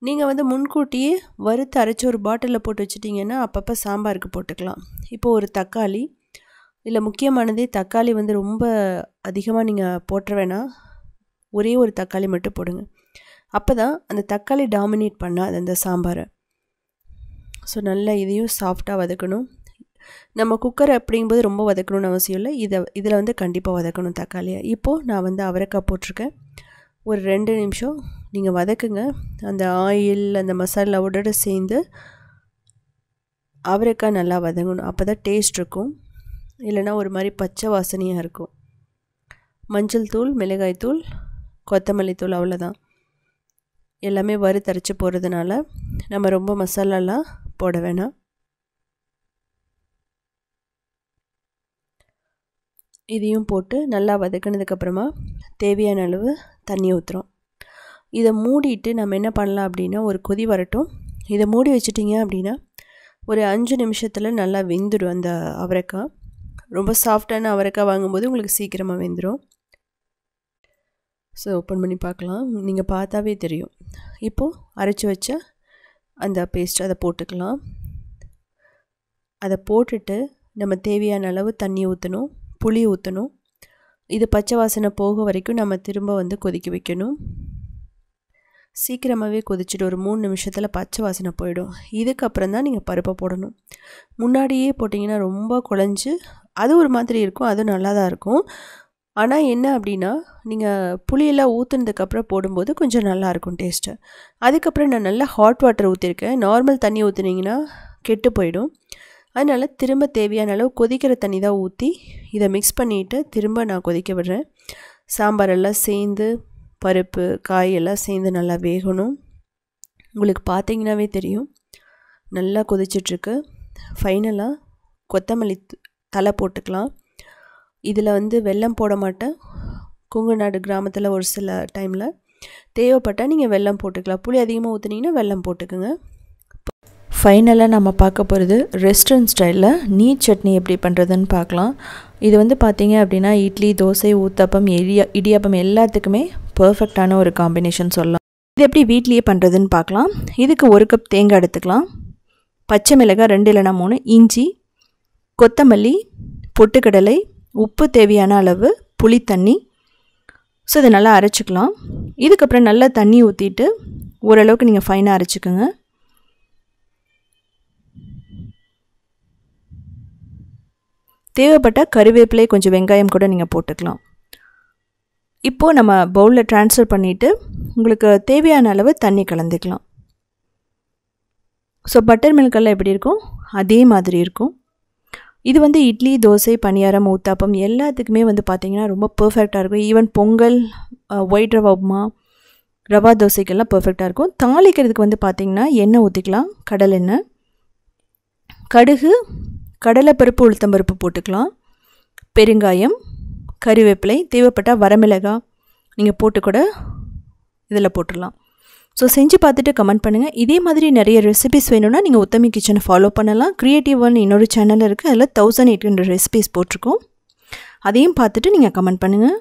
நீங்கள் வந்து முன்கூட்டியே வறுத்து அரைச்சி ஒரு பாட்டிலில் போட்டு வச்சுட்டிங்கன்னா அப்பப்போ சாம்பாருக்கு போட்டுக்கலாம். இப்போது ஒரு தக்காளி, இல்லை முக்கியமானதே தக்காளி வந்து ரொம்ப அதிகமாக நீங்கள் போட்டுற வேணாம், ஒரே ஒரு தக்காளி மட்டும் போடுங்க. அப்போ தான் அந்த தக்காளி டாமினேட் பண்ணாது அந்த சாம்பாரை. ஸோ நல்லா இதையும் சாஃப்டாக வதக்கணும். நம்ம குக்கர் அப்படிங்கும்போது ரொம்ப வதக்கணும்னு அவசியம் இல்லை. இதில் வந்து கண்டிப்பாக வதக்கணும் தக்காளியை. இப்போது நான் வந்து அவரைக்காய் போட்டிருக்கேன். ஒரு 2 நிமிஷம் நீங்கள் வதக்குங்க. அந்த ஆயில் அந்த மசாலாவோட சேர்ந்து அவரைக்காய் நல்லா வதங்கணும். அப்போ தான் டேஸ்ட் இருக்கும். இல்லைனா ஒரு மாதிரி பச்சை வாசனையாக இருக்கும். மஞ்சள் தூள், மிளகாய் தூள், கொத்தமல்லி தூள், அவ்வளோதான். எல்லாமே வறுத்தரைச்சி போடுறதுனால நம்ம ரொம்ப மசாலாலாம் போட வேணாம். இதையும் போட்டு நல்லா வதக்கினதுக்கப்புறமா தேவையான அளவு தண்ணி ஊற்றுறோம். இதை மூடிட்டு நம்ம என்ன பண்ணலாம் அப்படின்னா ஒரு கொதி வரட்டும். இதை மூடி வச்சிட்டிங்க அப்படின்னா ஒரு 5 நிமிஷத்தில் நல்லா வெந்துடும் அந்த அவரைக்காய். ரொம்ப சாஃப்டான அவரைக்காய் வாங்கும்போது உங்களுக்கு சீக்கிரமாக வெந்துடும். ஸோ ஓப்பன் பண்ணி பார்க்கலாம். நீங்கள் பார்த்தாவே தெரியும். இப்போது அரைச்சி வச்ச அந்த பேஸ்ட் அதை போட்டுக்கலாம். அதை போட்டுட்டு நம்ம தேவையான அளவு தண்ணி ஊற்றணும், புளி ஊற்றணும். இது பச்சை வாசனை போக வரைக்கும் நம்ம திரும்ப வந்து கொதிக்க வைக்கணும். சீக்கிரமாகவே கொதிச்சுட்டு ஒரு 3 நிமிஷத்தில் பச்சை வாசனை போயிடும். இதுக்கப்புறம் தான் நீங்கள் பருப்பை போடணும். முன்னாடியே போட்டிங்கன்னா ரொம்ப குழஞ்சி அது ஒரு மாதிரி இருக்கும். அது நல்லா தான் இருக்கும். ஆனால் என்ன அப்படின்னா நீங்கள் புளியெல்லாம் ஊற்றுனதுக்கப்புறம் போடும்போது கொஞ்சம் நல்லாயிருக்கும் டேஸ்ட்டு. அதுக்கப்புறம் நான் நல்லா ஹாட் வாட்டர் ஊற்றிருக்கேன். நார்மல் தண்ணி ஊற்றுனீங்கன்னா கெட்டு போயிடும். அதனால் திரும்ப தேவையான அளவு கொதிக்கிற தண்ணி தான் ஊற்றி இதை மிக்ஸ் பண்ணிவிட்டு திரும்ப நான் கொதிக்க விடுறேன். சாம்பாரெல்லாம் சேர்ந்து பருப்பு, காயெல்லாம் சேர்ந்து நல்லா வேகணும். உங்களுக்கு பார்த்தீங்கன்னாவே தெரியும் நல்லா கொதிச்சிட்ருக்கு. ஃபைனலாக கொத்தமல்லி தலை போட்டுக்கலாம். இதில் வந்து வெல்லம் போட மாட்டேன். கொங்கு நாடு கிராமத்தில் ஒரு சில டைமில் தேவைப்பட்டால் நீங்கள் வெல்லம் போட்டுக்கலாம். புளி அதிகமாக ஊற்றுனீங்கன்னா வெல்லம் போட்டுக்குங்க. ஃபைனலாக நம்ம பார்க்க போகிறது ரெஸ்டாரண்ட் ஸ்டைலில் நீட் சட்னி எப்படி பண்ணுறதுன்னு பார்க்கலாம். இது வந்து பார்த்திங்க அப்படின்னா இட்லி, தோசை, ஊத்தப்பம், இடியாப்பம் எல்லாத்துக்குமே பர்ஃபெக்டான ஒரு காம்பினேஷன் சொல்லலாம். இது எப்படி வீட்லேயே பண்ணுறதுன்னு பார்க்கலாம். இதுக்கு 1 கப் தேங்காய் எடுத்துக்கலாம். பச்சை மிளகாய் 2 இல்லைனா 3, இஞ்சி, கொத்தமல்லி, பொட்டுக்கடலை, உப்பு தேவையான அளவு, புளி தண்ணி. ஸோ இதை நல்லா அரைச்சிக்கலாம். இதுக்கப்புறம் நல்லா தண்ணி ஊற்றிட்டு ஓரளவுக்கு நீங்கள் ஃபைனாக அரைச்சிக்கோங்க. தேவைப்பட்டால் கறிவேப்பிலை, கொஞ்சம் வெங்காயம் கூட நீங்கள் போட்டுக்கலாம். இப்போது நம்ம பவுலில் ட்ரான்ஸ்ஃபர் பண்ணிவிட்டு உங்களுக்கு தேவையான அளவு தண்ணி கலந்துக்கலாம். ஸோ பட்டர் மில்கெல்லாம் எப்படி இருக்கும் அதே மாதிரி இருக்கும். இது வந்து இட்லி, தோசை, பணியாரம், ஊத்தாப்பம் எல்லாத்துக்குமே வந்து பார்த்திங்கன்னா ரொம்ப பர்ஃபெக்டாக இருக்கும். ஈவன் பொங்கல், ஒயிட் ரவா உப்புமா, ரவா தோசைக்கெல்லாம் பர்ஃபெக்டாக இருக்கும். தாளிக்கிறதுக்கு வந்து பார்த்திங்கன்னா எண்ணெய் ஊற்றிக்கலாம். கடலெண்ணெய், கடுகு, கடலைப்பருப்பு, உளுத்தம்பருப்பு போட்டுக்கலாம். பெருங்காயம், கறிவேப்பிலை, தேவைப்பட்டால் வரமிளகாய் நீங்கள் போட்டு கூட இதில் போட்டுடலாம். ஸோ செஞ்சு பார்த்துட்டு கமெண்ட் பண்ணுங்கள். இதே மாதிரி நிறைய ரெசிபிஸ் வேணும்னா நீங்கள் உத்தமி கிச்சனை ஃபாலோ பண்ணலாம். கிரியேட்டிவ் ஒன் இன்னொரு சேனல் இருக்குது. அதில் 1800 ரெசிபிஸ் போட்டிருக்கோம். அதையும் பார்த்துட்டு நீங்கள் கமெண்ட் பண்ணுங்கள்.